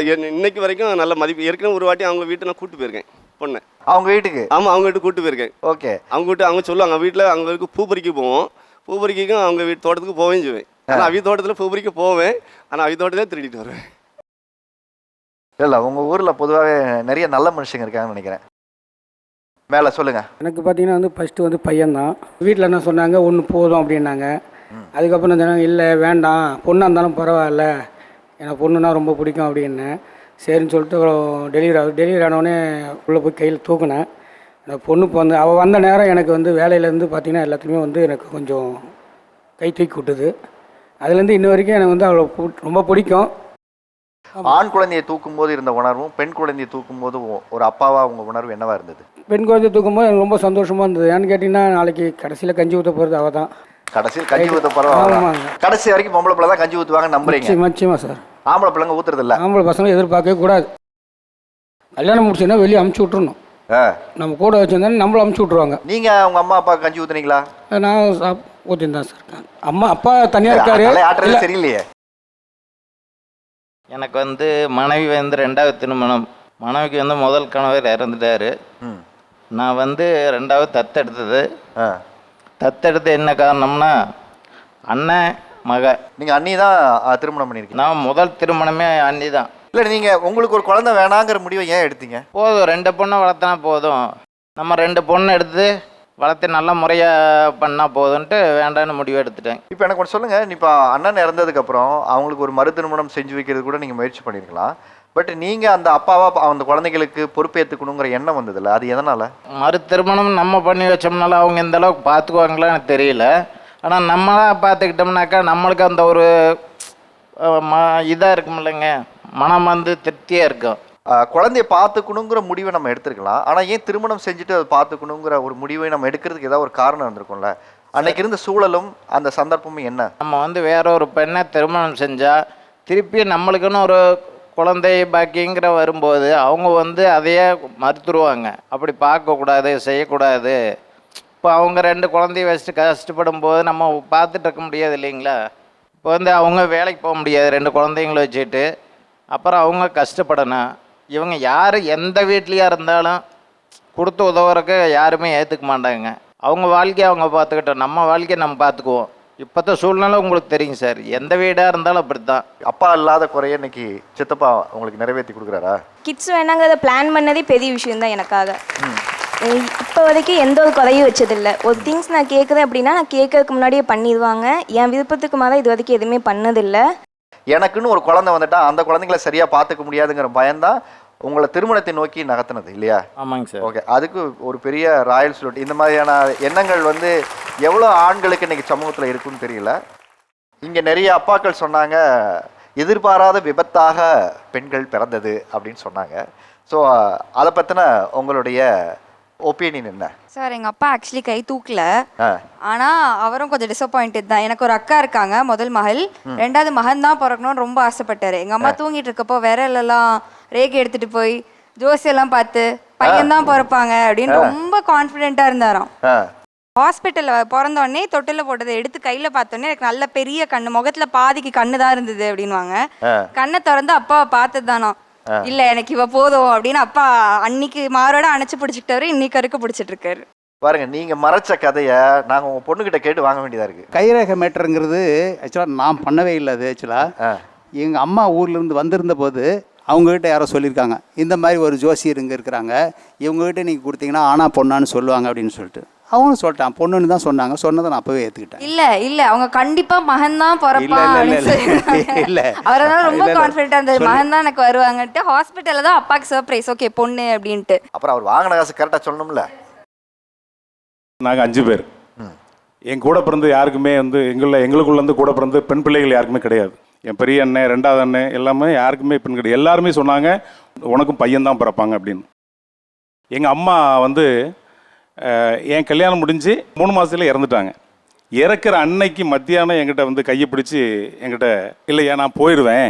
இன்னைக்கு வரைக்கும் நல்ல மதிப்பு. ஏற்கனவே ஒரு வாட்டி அவங்க வீட்டை நான் கூட்டு போயிருக்கேன் பொண்ணு. அவங்க வீட்டுக்கு? ஆமாம், அவங்க வீட்டுக்கு கூட்டு போயிருக்கேன். ஓகே. அவங்க வீட்டு அவங்க சொல்லுவாங்க வீட்டில் அவங்களுக்கு பூ பறிக்க போவோம். பூ பறிக்கும் அவங்க வீட்டு தோட்டத்துக்கு போவேன்னு சொல்லுவேன். ஆனால் அவி தோட்டத்தில் பூ பறிக்க போவேன். ஆனால் அவி தோட்டத்தை திருடிட்டு வருவேன். இல்லை, உங்கள் ஊரில் பொதுவாகவே நிறைய நல்ல மனுஷங்க இருக்காங்கன்னு நினைக்கிறேன். மேலே சொல்லுங்கள். எனக்கு பார்த்தீங்கன்னா வந்து ஃபஸ்ட்டு வந்து பையன்தான். வீட்டில் என்ன சொன்னாங்க, ஒன்று போதும் அப்படின்னாங்க. அதுக்கப்புறம் சொன்னாங்க இல்லை வேண்டாம், பொண்ணாக இருந்தாலும் பரவாயில்ல, எனக்கு பொண்ணுன்னா ரொம்ப பிடிக்கும் அப்படின்னு. சரின்னு சொல்லிட்டு டெலிவரி ஆனோடனே உள்ளே போய் கையில் தூக்கினேன். அந்த பொண்ணுக்கு வந்து அவள் வந்த நேரம் எனக்கு வந்து வேலையிலேருந்து பார்த்தீங்கன்னா எல்லாத்துலேயுமே வந்து எனக்கு கொஞ்சம் கை தூக்கி விட்டுது. அதுலேருந்து இன்ன வரைக்கும் எனக்கு வந்து அவளை ரொம்ப பிடிக்கும். ஆண் குழந்தையை தூக்கும் போது இருந்த உணர்வும் பெண் குழந்தையை தூக்கும் போது ஒரு அப்பாவா உங்க உணர்வு என்னவா இருந்தது? பெண் குழந்தையை தூக்கும் போது எனக்கு ரொம்ப சந்தோஷமா இருந்தது. ஏன்னு கேட்டீங்கன்னா நாளைக்கு கடைசியில் கஞ்சி ஊற்ற போகிறது அவள் தான். கடைசியில் கஞ்சி ஊற்ற போகிறோம். கடைசி வரைக்கும் பொம்பளை பிள்ளை தான் கஞ்சி ஊற்றுவாங்க நம்புறீங்க? நிச்சயமா சார். ஆம்பளை பிள்ளைங்க ஊற்றுறது இல்லை. ஆம்பளை பசங்களை எதிர்பார்க்கவே கூடாது. கல்யாணம் முடிச்சுன்னா வெளியே அமுச்சு விட்டுறணும். நம்ம கூட வச்சிருந்தா நம்மள அமுச்சு விட்ருவாங்க. நீங்கள் உங்கள் அம்மா அப்பா கஞ்சி ஊற்றுனீங்களா? நான் ஊற்றிருந்தேன் சார். அம்மா அப்பா தனியாக இருக்காரு. ஆட்டுறது சரியில்லையே. எனக்கு வந்து மனைவி வந்து 2வது திருமணம். மனைவிக்கு வந்து முதல் கணவர் இறந்துட்டார். நான் வந்து 2வது தத்தெடுத்தது. தத்தெடுத்து என்ன காரணம்னா அண்ணன் மக. நீங்கள் அண்ணி தான் திருமணம் பண்ணியிருக்கீங்க? நான் முதல் திருமணமே அண்ணி தான். இல்லை, நீங்கள் உங்களுக்கு ஒரு குழந்தை வேணாங்கிற முடிவை ஏன் எடுத்தீங்க? போதும், 2 பொண்ணை வளர்த்தனா போதும், நம்ம 2 பொண்ணை எடுத்து வளர்த்து நல்ல முறையாக பண்ணால் போதுன்ட்டு வேண்டான்னு முடிவு எடுத்துட்டேன். இப்போ எனக்கு ஒன்று சொல்லுங்கள், இப்போ அண்ணன் இறந்ததுக்கப்புறம் அவங்களுக்கு ஒரு மறு திருமணம் செஞ்சு வைக்கிறது கூட நீங்கள் முயற்சி பண்ணியிருக்கலாம். பட் நீங்கள் அந்த அப்பாவா அந்த குழந்தைகளுக்கு பொறுப்பேற்றுக்கணுங்கிற எண்ணம் வந்ததில்ல, அது எதனால்? மறு திருமணம் நம்ம பண்ணி வச்சோம்னால அவங்க எந்த அளவுக்கு பார்த்துக்குவாங்களான்னு எனக்கு தெரியல. ஆனால் நம்மளாக பார்த்துக்கிட்டோம்னாக்கா நம்மளுக்கு அந்த ஒரு இதாக இருக்கும் இல்லைங்க, மனம் வந்து திருப்தியாக இருக்கும். குழந்தைய பார்த்துக்கணுங்கிற முடிவை நம்ம எடுத்துருக்கலாம். ஆனால் ஏன் திருமணம் செஞ்சுட்டு அதை பார்த்துக்கணுங்கிற ஒரு முடிவை நம்ம எடுக்கிறதுக்கு ஏதாவது ஒரு காரணம் இருந்திருக்கும்ல? அன்னைக்கு இருந்த சூழலும் அந்த சந்தர்ப்பமும் என்ன? நம்ம வந்து வேற ஒரு பெண்ணை திருமணம் செஞ்சால் திருப்பி நம்மளுக்குன்னு ஒரு குழந்தை பாக்கிங்கிற வரும்போது அவங்க வந்து அதையே மறுத்துருவாங்க. அப்படி பார்க்கக்கூடாது, செய்யக்கூடாது. இப்போ அவங்க 2 குழந்தைய வச்சுட்டு கஷ்டப்படும் போது நம்ம பார்த்துட்டு இருக்க முடியாது இல்லைங்களா? இப்போ வந்து அவங்க வேலைக்கு போக முடியாது 2 குழந்தைங்கள வச்சுட்டு, அப்புறம் அவங்க கஷ்டப்படணும். இவங்க யார் எந்த வீட்லேயா இருந்தாலும் கொடுத்து உதவுறக்கு யாருமே ஏற்றுக்க மாட்டாங்க. அவங்க வாழ்க்கையை அவங்க பார்த்துக்கிட்டோம், நம்ம வாழ்க்கையை நம்ம பார்த்துக்குவோம். இப்போத்த சூழ்நிலை உங்களுக்கு தெரியும் சார், எந்த வீடாக இருந்தாலும் அப்படி தான். அப்பா இல்லாத குறைய இன்னைக்கு சித்தப்பா உங்களுக்கு நிறைவேற்றி கொடுக்குறாரா? கிட்ஸ் வேணாங்கிறத பிளான் பண்ணதே பெரிய விஷயம் தான் எனக்காக. இப்போ வரைக்கும் எந்த ஒரு குறையும் வச்சதில்லை. ஒரு திங்ஸ் நான் கேட்குறேன் அப்படின்னா நான் கேட்கறதுக்கு முன்னாடியே பண்ணிடுவாங்க. என் விருப்பத்துக்கு மேலே இது வரைக்கும் எதுவுமே பண்ணதில்லை. எனக்குன்னு ஒரு குழந்தை வந்துட்டா அந்த குழந்தைங்கள சரியா பார்த்துக்க முடியாதுங்கிற பயம்தான் உங்களை திருமணத்தை நோக்கி நகர்த்தினது இல்லையா? ஆமாங்க சார். ஓகே, அதுக்கு ஒரு பெரிய ராயல் சல்யூட். இந்த மாதிரியான எண்ணங்கள் வந்து எவ்வளோ ஆண்களுக்கு இன்னைக்கு சமூகத்தில் இருக்குன்னு தெரியல. இங்கே நிறைய அப்பாக்கள் சொன்னாங்க, எதிர்பாராத விபத்தாக பெண்கள் பிறந்தது அப்படின்னு சொன்னாங்க. ஸோ அதை பற்றின உங்களுடைய ஒப்பீனியன் என்ன? சார் எங்கள் அப்பா ஆக்சுவலி கை தூக்கல, ஆனால் அவரும் கொஞ்சம் டிசப்பாயிண்டட் தான். எனக்கு ஒரு அக்கா இருக்காங்க, முதல் மகள். 2வது மகன் தான் பிறக்கணும்னு ரொம்ப ஆசைப்பட்டாரு. எங்கள் அம்மா தூங்கிட்டு இருக்கப்போ விரலெல்லாம் ரேகை எடுத்துட்டு போய் ஜோசியெல்லாம் பார்த்து பையன் தான் பிறப்பாங்க அப்படின்னு ரொம்ப கான்ஃபிடென்ட்டாக இருந்தாராம். ஹாஸ்பிட்டலில் பிறந்தோடனே தொட்டில் போட்டதை எடுத்து கையில் பார்த்தோன்னே எனக்கு நல்ல பெரிய கண்ணு, முகத்தில் பாதிக்கு கண்ணு தான் இருந்தது அப்படின்வாங்க. கண்ணை திறந்து அப்பாவை பார்த்தது தானோ, இல்லை எனக்கு இவ போதும் அப்படின்னு அப்பா அன்னைக்கு மாரோட அணைச்சு பிடிச்சிக்கிட்டாரு, இன்னைக்கு வரைக்கும் பிடிச்சிட்டு இருக்காரு. பாருங்க, நீங்க மறைச்ச கதையை நாங்கள் உங்க பொண்ணுகிட்ட கேட்டு வாங்க வேண்டியதா இருக்கு. கைரேகை மேட்டருங்கிறது ஆக்சுவலாக நான் பண்ணவே இல்லை. அது ஆக்சுவலாக எங்கள் அம்மா ஊர்லேருந்து வந்திருந்த போது அவங்ககிட்ட யாரோ சொல்லியிருக்காங்க, இந்த மாதிரி ஒரு ஜோசியர் இங்கே இருக்கிறாங்க, இவங்ககிட்ட நீங்கள் கொடுத்தீங்கன்னா ஆனா பொண்ணான்னு சொல்லுவாங்க அப்படின்னு சொல்லிட்டு. அவனும் சொல்லிட்டான், பொண்ணுன்னு தான் சொன்னாங்க. சொன்னதை நான் அப்பவே ஏற்றுக்கிட்டேன். இல்ல அவங்க கண்டிப்பா மகன் தான் பிறப்பான். இல்லை அவரால் ரொம்ப கான்ஃபிடென்ட்டா இருந்தாரு, மகன் தான் எனக்கு வருவாங்கன்ட்டு. ஹாஸ்பிட்டல்ல தான் அப்பாக்கு சர்ப்ரைஸ், ஓகே பொண்ணு அப்படின்ட்டு. அப்புறம் அவர் வாங்கின காசு கரெக்டாக சொல்லணும்ல. நாங்கள் 5 பேர். என் கூட பிறந்து யாருக்குமே வந்து எங்களுக்குள்ளேருந்து கூட பிறந்து பெண் பிள்ளைகள் யாருக்குமே கிடையாது. என் பெரிய அண்ணன், 2வது அண்ணன் எல்லாமே யாருக்குமே பெண் கிடையாது. எல்லாருமே சொன்னாங்க உனக்கும் பையன்தான் பிறப்பாங்க அப்படின்னு. எங்கள் அம்மா வந்து என் கல்யாணம் முடிஞ்சு 3 மாதத்துல இறந்துட்டாங்க. இறக்குற அன்னைக்கு மத்தியானம் என்கிட்ட வந்து கையை பிடிச்சி என்கிட்ட, இல்லையா நான் போயிடுவேன்,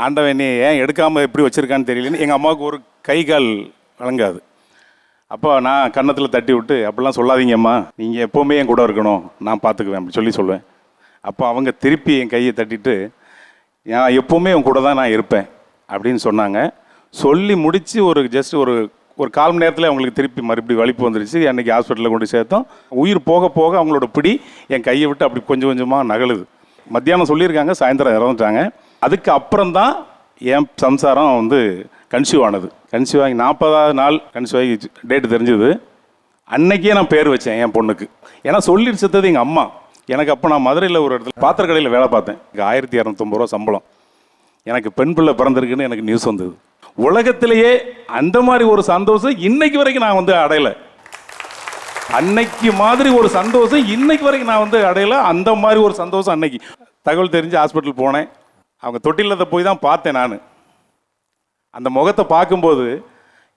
ஆண்டவன் நீ ஏன் எடுக்காமல் எப்படி வச்சுருக்கான்னு தெரியலன்னு. எங்கள் அம்மாவுக்கு ஒரு கை கால் வழங்காது. அப்போ நான் கன்னத்தில் தட்டி விட்டு, அப்படிலாம் சொல்லாதீங்கம்மா, நீங்கள் எப்போவுமே என் கூட இருக்கணும், நான் பார்த்துக்குவேன் அப்படி சொல்லுவேன். அப்போ அவங்க திருப்பி என் கையை தட்டிட்டு, நான் எப்போவுமே உன் கூட தான் நான் இருப்பேன் அப்படின்னு சொன்னாங்க. சொல்லி முடித்து ஜஸ்ட் ஒரு 1/4 மணி நேரத்தில் அவங்களுக்கு திருப்பி மறுபடியும் வலிப்பு வந்துருச்சு. அன்றைக்கி ஹாஸ்பிட்டலில் கொண்டு சேர்த்தோம். உயிர் போக போக அவங்களோட பிடி என் கையை விட்டு அப்படி கொஞ்சம் கொஞ்சமாக நகலுது. மத்தியானம் சொல்லியிருக்காங்க, சாயந்தரம் இறந்துட்டாங்க. அதுக்கு அப்புறம் தான் என் சம்சாரம் வந்து கன்சீவ் ஆனது. கன்சீவ் ஆகி 40வது நாள் கன்சீவ் ஆகி டேட்டு தெரிஞ்சது. அன்னைக்கே நான் பேர் வச்சேன் என் பொண்ணுக்கு. ஏன்னா சொல்லிட்டு செத்தது எங்கள் அம்மா. எனக்கு அப்போ நான் மதுரையில் ஒரு இடத்துல பாத்திர கடையில் வேலை பார்த்தேன். எனக்கு 1250 ரூபா சம்பளம். எனக்கு பெண் பிள்ளை பிறந்திருக்குன்னு எனக்கு நியூஸ் வந்தது. உலகத்திலேயே அந்த மாதிரி ஒரு சந்தோஷம் இன்னைக்கு வரைக்கும் நான் வந்து அடையலை. அன்னைக்கு மாதிரி ஒரு சந்தோஷம் இன்னைக்கு வரைக்கும் நான் வந்து அடையலை. அந்த மாதிரி ஒரு சந்தோஷம் அன்னைக்கு. தகவல் தெரிஞ்சு ஹாஸ்பிட்டல் போனேன். அவங்க தொட்டிலத்தை போய் தான் பார்த்தேன். நான் அந்த முகத்தை பார்க்கும்போது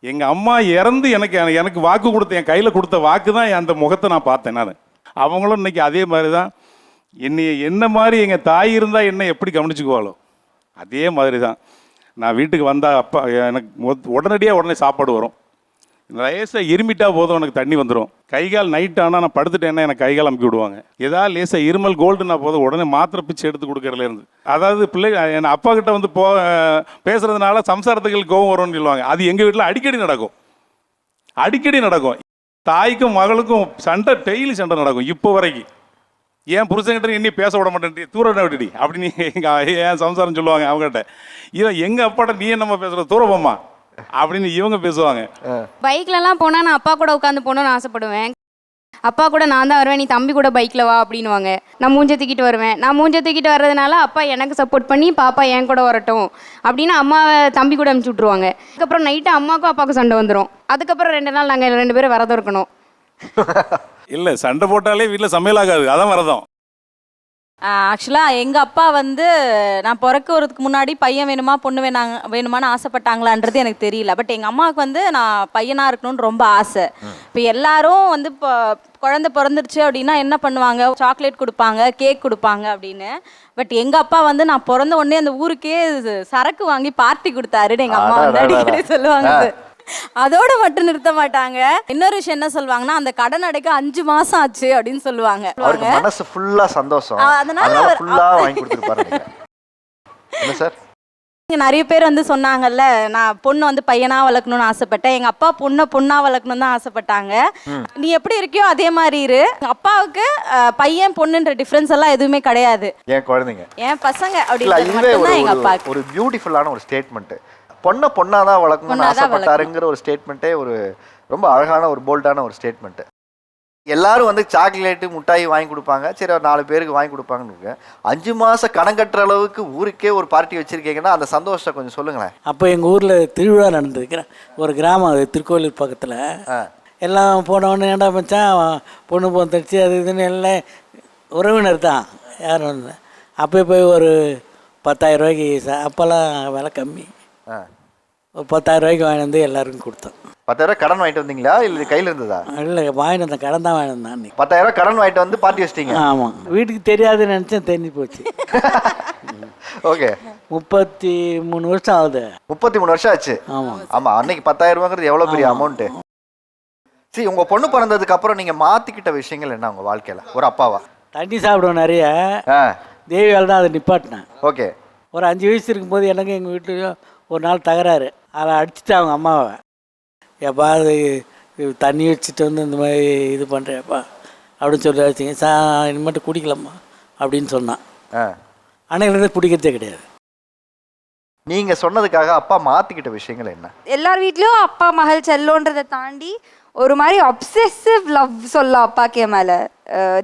எங்கள் அம்மா இறந்து எனக்கு வாக்கு கொடுத்த, என் கையில் கொடுத்த வாக்கு தான் அந்த முகத்தை நான் பார்த்தேன். நான் அவங்களும் இன்னைக்கு அதே மாதிரி தான் என்ன மாதிரி எங்கள் தாய் இருந்தால் என்ன எப்படி கவனிச்சுக்குவாளோ அதே மாதிரி தான். நான் வீட்டுக்கு வந்தால் அப்பா எனக்கு உடனே சாப்பாடு வரும். லேசாக இருமிட்டா போதும் எனக்கு தண்ணி வந்துடும். கைகால் நைட் ஆனால் நான் படுத்துட்டேன்னா எனக்கு கைகால் அமுக்கி விடுவாங்க. ஏதாவது லேசாக இருமல் கோல்டுனா போதும் உடனே மாத்திரை பிச்சு எடுத்து கொடுக்கறதுலேருந்து. அதாவது பிள்ளை என் அப்பா கிட்ட வந்து பேசுறதுனால சம்சாரத்துக்கு கோவம் வரும்னு சொல்லுவாங்க. அது எங்கள் வீட்டில் அடிக்கடி நடக்கும். தாய்க்கும் மகளுக்கும் சண்டை, டெய்லி சண்டை நடக்கும் இப்போ வரைக்கும். ஏன் புருஷங்கிட்ட இன்னி பேச விட மாட்டேன், தூர விட்டுடி அப்படின்னு என் சம்சாரம் சொல்லுவாங்க அவங்ககிட்ட. இவன் எங்கள் அப்பாட்ட நீ என்னம்மா பேசுகிற, தூரப்பம்மா அப்படின்னு இவங்க பேசுவாங்க. பைக்லலாம் போனால் நான் அப்பா கூட உட்காந்து போகணுன்னு ஆசைப்படுவேன். அப்பா கூட நான் தான் வருவேன், நீ தம்பி கூட பைக்கில் வா அப்படின்வாங்க. நான் மூஞ்ச தூக்கிட்டு வருவேன். நான் மூஞ்ச தூக்கிட்டு வர்றதுனால அப்பா எனக்கு சப்போர்ட் பண்ணி பாப்பா என் கூட வரட்டும் அப்படின்னு அம்மாவை தம்பி கூட அனுப்பிச்சி விட்ருவாங்க. அதுக்கப்புறம் நைட்டு அம்மாவுக்கும் அப்பாவுக்கும் சண்டை வந்துடும். அதுக்கப்புறம் 2 நாள் நாங்கள் 2 பேரும் விரதம் இருக்கணும். இல்லை, சண்டை போட்டாலே வீட்டில் சமையல் ஆகாது, அதான் விரதம். ஆக்சுவலாக எங்கள் அப்பா வந்து நான் பிறக்கிறதுக்கு முன்னாடி பையன் வேணுமா பொண்ணு வேணுமான்னு ஆசைப்பட்டாங்களான்றது எனக்கு தெரியல. பட் எங்கள் அம்மாவுக்கு வந்து நான் பையனாக இருக்கணும்னு ரொம்ப ஆசை. இப்போ எல்லாரும் வந்து இப்போ குழந்தை பிறந்துருச்சு அப்படின்னா என்ன பண்ணுவாங்க, சாக்லேட் கொடுப்பாங்க, கேக் கொடுப்பாங்க அப்படின்னு. பட் எங்கள் அப்பா வந்து நான் பிறந்த உடனே அந்த ஊருக்கே சரக்கு வாங்கி பார்ட்டி கொடுத்தாருன்னு எங்கள் அம்மா வந்து அடிக்கடி சொல்லுவாங்க. அதோட மட்டும் நிறுத்த மாட்டாங்க. இன்னொரு விஷயம் என்ன சொல்லுவாங்கன்னா, அந்த கடன் அடைக்க 5 மாசம் ஆச்சு அப்படின்னு சொல்லுவாங்க. மனசு ஃபுல்லா சந்தோஷம், அதனால ஃபுல்லா வாங்கி கொடுத்துருப்பாரு. என்ன சார், நிறைய பேர் வந்து சொன்னாங்கல்ல, நான் பொண்ணு வந்து பையனா வளர்க்கணும்னு ஆசைப்பட்டேன், எங்க அப்பா பொண்ணா வளர்க்கணும்னு தான் ஆசைப்பட்டாங்க. நீ எப்படி இருக்கியோ அதே மாதிரி இரு. அப்பாவுக்கு பையன் பொண்ணுன்ற டிஃபரன்ஸ் எல்லாம் எதுவுமே கிடையாது. என் குழந்தைங்க, என் பசங்க அப்படின்றது மட்டும்தான் எங்க அப்பா. ஒரு பியூட்டிஃபுல்லான ஒரு ஸ்டேட்மெண்ட். பொண்ணா தான் வளர்க்கணும்னு ஆசைப்பட்டாருங்கிற ஒரு ஸ்டேட்மெண்ட்டே ஒரு ரொம்ப அழகான ஒரு போல்டான ஒரு ஸ்டேட்மெண்ட். எல்லாரும் வந்து சாக்லேட்டு முட்டாய் வாங்கி கொடுப்பாங்க, சரி ஒரு 4 பேருக்கு வாங்கி கொடுப்பாங்கன்னு. 5 மாதம் கடன் கட்டுற அளவுக்கு ஊருக்கே ஒரு பார்ட்டி வச்சுருக்கீங்கன்னா அந்த சந்தோஷத்தை கொஞ்சம் சொல்லுங்களேன். அப்போ எங்கள் ஊரில் திருவிழா நடந்திருக்கிறேன், ஒரு கிராமம் அது திருக்கோயிலூர் பக்கத்தில். எல்லாம் போனவொடனே ஏண்டா மச்சான் பொண்ணு போந்துடுச்சு அது இதுன்னு எல்லாம் உறவினர் தான் யாரும் இல்லை. அப்போ போய் ஒரு 10,000 ரூபாய்க்கு அப்போல்லாம் விலை கம்மி, ஒரு 10,000 ரூபாய்க்கு வாங்கிட்டு வந்து எல்லாருக்கும் கொடுத்தோம். 10,000 கடன் வாங்கிட்டு வந்தீங்களா இல்லை கையில் இருந்ததா? இல்லை வாங்கிட்டு வந்தேன், கடன் தான் வாங்கிட்டு வந்தான். 10,000 கடன் வாங்கிட்டு வந்து பார்ட்டி வச்சிட்டீங்க? ஆமாம், வீட்டுக்கு தெரியாதுன்னு நினச்சேன், தெரிஞ்சு போச்சு. ஓகே, 33 வருஷம் ஆகுது. 33 வருஷம் ஆச்சு. ஆமாம் ஆமாம், அன்னைக்கு 10,000 ரூபாங்கிறது எவ்வளோ பெரிய அமௌண்ட்டு. சரி, உங்கள் பொண்ணு பிறந்ததுக்கு அப்புறம் நீங்கள் மாற்றிக்கிட்ட விஷயங்கள் என்ன உங்கள் வாழ்க்கையில் ஒரு அப்பாவா? தண்ணி சாப்பிடுவோம் நிறைய, தேவியால் தான் அதை நிப்பாட்டினேன். ஓகே, ஒரு 5 வயசு இருக்கும்போது எனக்கு எங்கள் வீட்டுக்கு ஒரு நாள் தகராறு, அதை அடிச்சுட்டு அவங்க அம்மாவை, எப்பா அது தண்ணி வச்சுட்டு வந்து இந்த மாதிரி இது பண்ணுறேப்பா அப்படின்னு சொல்லி வச்சிங்க, இனிமேட்டு குடிக்கலாமா அப்படின்னு சொன்னான். அன்னையிலேருந்து குடிக்கிறதே கிடையாது. நீங்கள் சொன்னதுக்காக அப்பா மாற்றிக்கிட்ட விஷயங்கள் என்ன? எல்லார் வீட்லேயும் அப்பா மகள் செல்லோன்றதை தாண்டி ஒரு மாதிரி அப்செசிவ் லவ் சொல்ல அப்பாக்கே மேலே.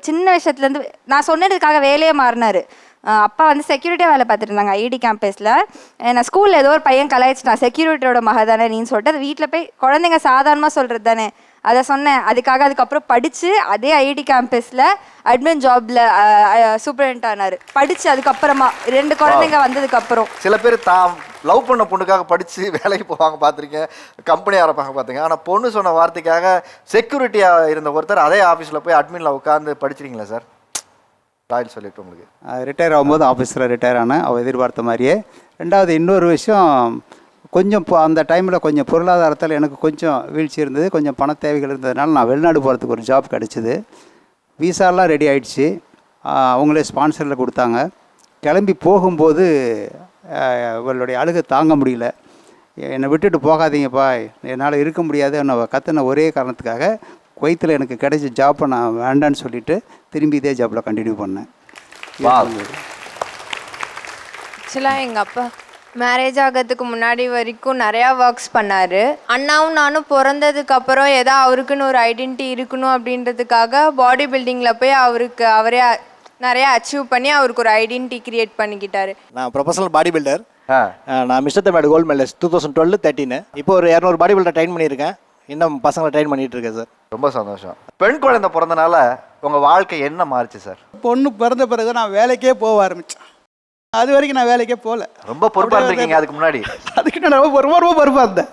சின்ன விஷயத்துலேருந்து நான் சொன்னதுக்காக வேலையே மாறினார். அப்பா வந்து செக்யூரிட்டியாக வேலை பார்த்துட்டு இருந்தாங்க ஐடி கேம்பஸில். நான் ஸ்கூலில் ஏதோ ஒரு பையன் கலாய்ச்சிட்டான், செக்யூரிட்டியோட மக தானே நீன்னு சொல்லிட்டு, அது வீட்டில் போய் குழந்தைங்க சாதாரணமாக சொல்கிறது தானே அதை சொன்னேன். அதுக்கப்புறம் படித்து அதே ஐடி கேம்பஸில் அட்மின் ஜாபில் சூப்பரண்ட் ஆனார். படித்து அதுக்கப்புறமா 2 குழந்தைங்க வந்ததுக்கப்புறம். சில பேர் தான் லவ் பண்ண பொண்ணுக்காக படித்து வேலைக்கு போவாங்க பார்த்துருக்கேன், கம்பெனி ஆரம்பிப்பாங்க பார்த்துங்க. ஆனால் பொண்ணு சொன்ன வார்த்தைக்காக செக்யூரிட்டியாக இருந்த ஒருத்தர் அதே ஆஃபீஸில் போய் அட்மினில் உட்காந்து படிச்சிருக்கீங்களா சார்? ராயல் சொல்லிட்டு உங்களுக்கு ரிட்டையர் ஆகும்போது ஆஃபீஸில் ரிட்டையர் ஆனேன், அவள் எதிர்பார்த்த மாதிரியே. ரெண்டாவது இன்னொரு விஷயம், கொஞ்சம் அந்த டைமில் கொஞ்சம் பொருளாதாரத்தில் எனக்கு கொஞ்சம் வீழ்ச்சி இருந்தது, கொஞ்சம் பண தேவைகள் இருந்ததுனால நான் வெளிநாடு போகிறதுக்கு ஒரு ஜாப் கிடச்சிது. விசாலாம் ரெடி ஆகிடுச்சு, அவங்களே ஸ்பான்சரில் கொடுத்தாங்க. கிளம்பி போகும்போது இவளுடைய அழுகை தாங்க முடியல, என்னை விட்டுட்டு போகாதீங்கப்பா, என்னால் இருக்க முடியாது நான் கற்றுன ஒரே காரணத்துக்காக குவைத்தில் எனக்கு கிடைச்ச ஜாப்பை நான் வேண்டான்னு சொல்லிவிட்டு திரும்பி இதே ஜாப்பில் கண்டினியூ பண்ணேன். ஆக்சுவலாக எங்கள் அப்பா மேரேஜ் ஆகிறதுக்கு முன்னாடி வரைக்கும் நிறையா ஒர்க்ஸ் பண்ணார். அண்ணாவும் நானும் பிறந்ததுக்கப்புறம் ஏதோ அவருக்குன்னு ஒரு ஐடென்டிட்டி இருக்கணும் அப்படின்றதுக்காக பாடி பில்டிங்கில் போய் அவரே நிறையா அச்சீவ் பண்ணி அவருக்கு ஒரு ஐடென்டிட்டி கிரியேட் பண்ணிக்கிட்டாரு. நான் ப்ரொஃபஷனல் பாடி பில்டர். நான் மிஸ்டர் தமிழ்நாடு கோல்டு மெடலிஸ்ட் 2012-13. இப்போ ஒரு 200 பாடி பில்டர் ட்ரெயின் பண்ணியிருக்கேன், இன்னும் பசங்களை ட்ரெயின் பண்ணிட்டு இருக்கேன் சார். ரொம்ப சந்தோஷம். பெண் குழந்தை பிறந்தனால உங்கள் வாழ்க்கை என்ன மாறுச்சு சார்? பொண்ணு பிறந்த பிறகு நான் வேலைக்கே போக ஆரம்பித்தேன். அது வரைக்கும் நான் வேலைக்கே போகல. ரொம்ப பொறுப்பாக இருந்திருக்கீங்க அதுக்கு முன்னாடி? அதுக்கு நான் ரொம்ப பொறுப்பாக இருந்தேன்.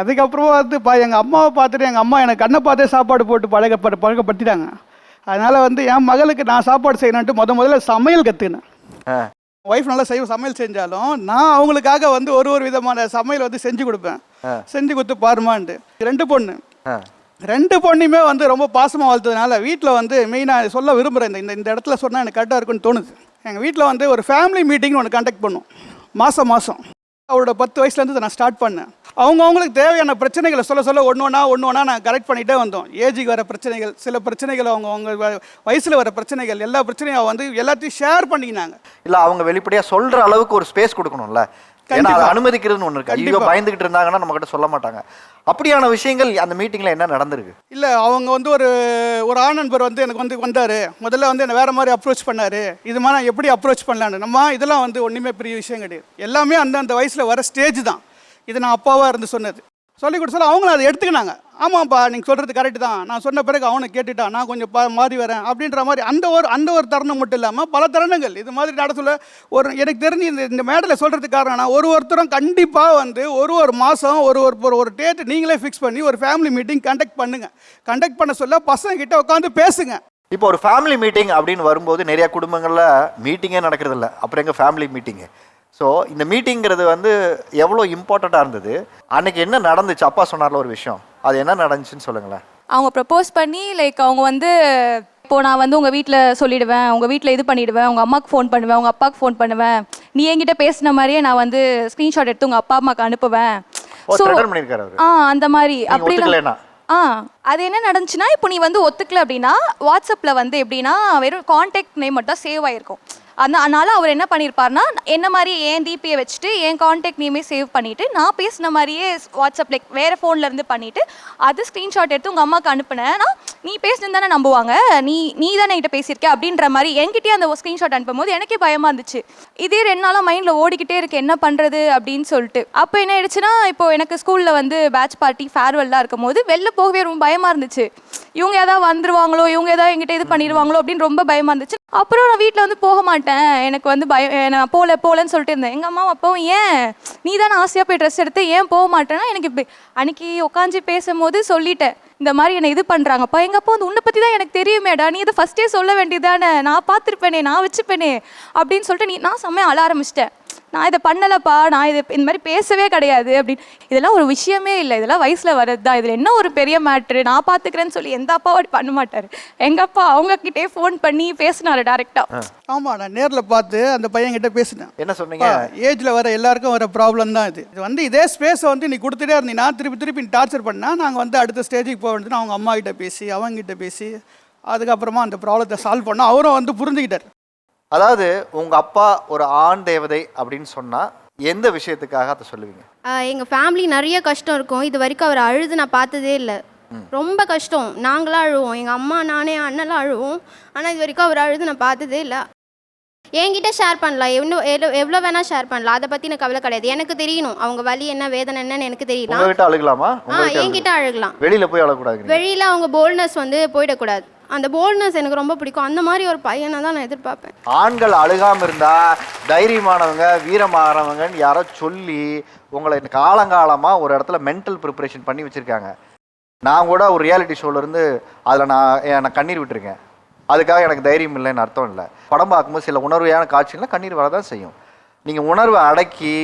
அதுக்கப்புறமா வந்து எங்கள் அம்மாவை பார்த்துட்டு எங்கள் அம்மா எனக்கு கண்ணை பார்த்தே சாப்பாடு போட்டு பழக்கப்படுத்திட்டாங்க. அதனால் வந்து என் மகளுக்கு நான் சாப்பாடு செய்யணுன்ட்டு முதல்ல சமையல் கற்றுக்கினேன். ஒய்ஃப் நல்லா சமையல் செஞ்சாலும் நான் அவங்களுக்காக வந்து ஒரு விதமான சமையல் வந்து செஞ்சு கொடுப்பேன். செஞ்சு கொடுத்து பாருமான்ட்டு 2 பொண்ணு, 2 பொண்ணுமே வந்து ரொம்ப பாசமாக வளர்த்ததுனால வீட்டில் வந்து மெயினாக சொல்ல விரும்புகிறேன், இந்த இடத்துல சொன்னால் எனக்கு கரெக்டாக இருக்குன்னு தோணுது. எங்கள் வீட்டில் வந்து ஒரு ஃபேமிலி மீட்டிங்னு ஒன்று கண்டக்ட் பண்ணோம் மாதம். அவரோட 10 வயசுலேருந்து நான் ஸ்டார்ட் பண்ணேன். அவங்களுக்கு தேவையான பிரச்சனைகளை சொல்ல ஒன்று ஒன்றா நான் கரெக்ட் பண்ணிகிட்டே வந்தோம். ஏஜுக்கு வர பிரச்சனைகள், சில பிரச்சனைகள், அவங்க வயசில் வர பிரச்சனைகள், எல்லா பிரச்சனையும் வந்து எல்லாத்தையும் ஷேர் பண்ணிக்கினாங்க. இல்லை, அவங்க வெளிப்படையாக சொல்கிற அளவுக்கு ஒரு ஸ்பேஸ் கொடுக்கணும்ல, ஏன்னா அதை அனுமதிக்கிறதுன்னு ஒன்று இருக்கு. ஐயோ பயந்துக்கிட்டு இருந்தாங்கன்னா நம்மகிட்ட சொல்ல மாட்டாங்க. அப்படியான விஷயங்கள் அந்த மீட்டிங்கில் என்ன நடந்திருக்கு? இல்லை, அவங்க வந்து ஒரு ஆண் நண்பர் வந்து எனக்கு வந்தார். முதல்ல வந்து என்னை வேறு மாதிரி அப்ரோச் பண்ணார். இது மாதிரி நான் எப்படி அப்ரோச் பண்ணலான்னு. இதெல்லாம் வந்து ஒன்றுமே பெரிய விஷயம் கிடையாது, எல்லாமே அந்த வயசில் வர ஸ்டேஜ் தான். இது நான் அப்பாவாக இருந்து சொன்னது. ஸோ சொல்லி கொடுத்து சொல்ல அவங்களும் அதை எடுத்துக்கினாங்க. ஆமாப்பா நீங்கள் சொல்கிறது கரெக்டு தான், நான் சொன்ன பிறகு அவனை கேட்டுட்டான், நான் கொஞ்சம் மாறி வரேன் அப்படின்ற மாதிரி அந்த ஒரு தருணம் மட்டும் இல்லாமல் பல தருணங்கள் இது மாதிரி நட சொல்ல எனக்கு தெரிஞ்சு இந்த மேடையில் சொல்கிறதுக்கு காரணம்னா ஒருத்தரும் கண்டிப்பாக வந்து ஒரு மாதம் ஒரு டேட் நீங்களே ஃபிக்ஸ் பண்ணி ஒரு ஃபேமிலி மீட்டிங் கண்டக்ட் பண்ண சொல்ல பசங்க கிட்ட உட்காந்து பேசுங்க. இப்போ ஒரு ஃபேமிலி மீட்டிங் அப்படின்னு வரும்போது நிறைய குடும்பங்களில் மீட்டிங்கே நடக்கிறது இல்லை, அப்புறம் எங்கள் ஃபேமிலி மீட்டிங்கு. ஸோ இந்த மீட்டிங்கிறது வந்து எவ்வளோ இம்பார்ட்டண்ட்டாக இருந்தது, அன்னைக்கு என்ன நடந்துச்சு? அப்பா சொன்னார்ல ஒரு விஷயம், அது என்ன நடந்துச்சுன்னு சொல்லுங்களேன். அவங்க ப்ரப்போஸ் பண்ணி லைக் அவங்க வந்து இப்போ நான் வந்து உங்கள் வீட்டில் சொல்லிடுவேன், உங்கள் வீட்டில் இது பண்ணிவிடுவேன், உங்கள் அம்மாவுக்கு ஃபோன் பண்ணுவேன், உங்கள் அப்பாவுக்கு ஃபோன் பண்ணுவேன், நீ என்கிட்ட பேசின மாதிரியே நான் வந்து ஸ்க்ரீன்ஷாட் எடுத்து உங்கள் அப்பா அம்மாவுக்கு அனுப்புவேன். ஸோ அந்த மாதிரி அப்படிலாம் அது என்ன நடந்துச்சுன்னா, இப்போ நீ வந்து ஒத்துக்கல அப்படின்னா வாட்ஸ்அப்பில் வந்து எப்படின்னா வெறும் கான்டாக்ட் நேம் மட்டும் சேவ் ஆகிருக்கும். அதனால அவர் என்ன பண்ணியிருப்பார்னா என்ன மாதிரி என் டிபியை வச்சுட்டு என் கான்டாக்ட் நேமே சேவ் பண்ணிவிட்டு நான் பேசின மாதிரியே வாட்ஸ்அப் லைக் வேறு ஃபோன்லேருந்து பண்ணிவிட்டு அது ஸ்க்ரீன்ஷாட் எடுத்து உங்கள் அம்மாவுக்கு அனுப்புனேன்னா நீ பேசினு தானே நம்புவாங்க, நீ தானே என்கிட்ட பேசியிருக்க அப்படின்ற மாதிரி என்கிட்டயே அந்த ஸ்க்ரீன்ஷாட் அனுப்பும் போது எனக்கே பயமாக இருந்துச்சு. இதே 2 நாளாக மைண்டில் ஓடிக்கிட்டே இருக்கு என்ன பண்ணுறது அப்படின்னு சொல்லிட்டு. அப்போ என்ன ஆயிடுச்சுன்னா, இப்போ எனக்கு ஸ்கூலில் வந்து பேட்ச் பார்ட்டி ஃபேர்வெல்லாம் இருக்கும் போது வெளில போகவே ரொம்ப பயமாக இருந்துச்சு. இவங்க ஏதாவது வந்துருவாங்களோ, இவங்க ஏதாவது என்கிட்ட இது பண்ணிடுவாங்களோ அப்படின்னு ரொம்ப பயமாக இருந்துச்சு. அப்புறம் நான் வீட்டில் வந்து போக மாட்டேன், எனக்கு வந்து நான் போகலன்னு சொல்லிட்டு இருந்தேன். எங்கள் அம்மா அப்பாவும் ஏன் நீ தானே ஆசையாக போய் ட்ரெஸ் எடுத்து ஏன் போக மாட்டேன்னா, எனக்கு இப்படி அன்னைக்கு உட்காந்து பேசும்போது சொல்லிட்டேன் இந்த மாதிரி என்னை இது பண்ணுறாங்கப்பா. எங்கள் அப்பா வந்து உன்னை பற்றி தான் எனக்கு தெரியுமேடா, நீ இதை ஃபஸ்ட்டே சொல்ல வேண்டியதானே, நான் பார்த்துருப்பேனே, நான் வச்சுப்பேனே அப்படின்னு சொல்லிட்டு நான் செம்மையாக அழ ஆரம்பிச்சிட்டேன். நான் இதை பண்ணலப்பா, நான் இது இந்த மாதிரி பேசவே கிடையாது அப்படின்னு. இதெல்லாம் ஒரு விஷயமே இல்லை, இதெல்லாம் வயசில் வர்றது தான், இதில் என்ன ஒரு பெரிய மேட்ரு, நான் பார்த்துக்கிறேன்னு சொல்லி எந்த அப்பாவும் அப்படி பண்ண மாட்டார். எங்கள் அப்பா அவங்கக்கிட்டே ஃபோன் பண்ணி பேசினாரு டேரெக்டாக. ஆமாம், நான் நேரில் பார்த்து அந்த பையன்கிட்ட பேசினேன். என்ன சொன்னீங்க? ஏஜில் வர எல்லாருக்கும் வர ப்ராப்ளம் தான் இது வந்து இதே ஸ்பேஸை வந்து நீ கொடுத்துட்டே இருந்தீங்கன்னா திருப்பி டார்ச்சர் பண்ணால் நாங்கள் வந்து அடுத்த ஸ்டேஜுக்கு போக வேண்டியதுன்னு அவங்க அம்மா கிட்ட பேசி அவங்ககிட்ட பேசி அதுக்கப்புறமா அந்த ப்ராப்ளத்தை சால்வ் பண்ணால் அவரும் வந்து புரிஞ்சுக்கிட்டார். அதாவது உங்கள் அப்பா ஒரு ஆண் தேவதை அப்படின்னு சொன்னால் எந்த விஷயத்துக்காக அதை சொல்லுவீங்க? எங்கள் ஃபேமிலி நிறைய கஷ்டம் இருக்கும், இது வரைக்கும் அவர் அழுது நான் பார்த்ததே இல்லை. ரொம்ப கஷ்டம், நாங்களாம் அழுவோம், எங்கள் அம்மா நானே அண்ணெல்லாம் அழுவோம். ஆனால் இது வரைக்கும் அவர் அழுது நான் பார்த்ததே இல்லை. என்கிட்ட ஷேர் பண்ணலாம், எவ்வளோ வேணால் ஷேர் பண்ணலாம், அதை பற்றி எனக்கு கவலை கிடையாது. எனக்கு தெரியணும் அவங்க வலி என்ன வேதனை என்னன்னு எனக்கு தெரியலாம். அழுகலாமா? என்கிட்ட அழுகலாம், வெளியில் போய் அழக்கூடாது. வெளியில் அவங்க போல்ட்னஸ் வந்து போயிடக்கூடாது. அந்த போல்ட்னஸ் எனக்கு ரொம்ப பிடிக்கும். அந்த மாதிரி ஒரு பையனை தான் நான் எதிர்பார்ப்பேன். ஆண்கள் அழுகாமல் இருந்தால் தைரியமானவங்க வீரமானவங்கன்னு யாரோ சொல்லி உங்களை காலங்காலமாக ஒரு இடத்துல மென்டல் ப்ரிப்பரேஷன் பண்ணி வச்சுருக்காங்க. நான் கூட ஒரு ரியாலிட்டி ஷோலேருந்து அதில் நான் கண்ணீர் விட்டுருக்கேன். அதுக்காக எனக்கு தைரியம் இல்லைன்னு அர்த்தம் இல்லை. படம் பார்க்கும்போது சில உணர்வையான காட்சிகள்லாம் கண்ணீர் வரதான் செய்யும். நீங்கள் உணர்வை அடக்கி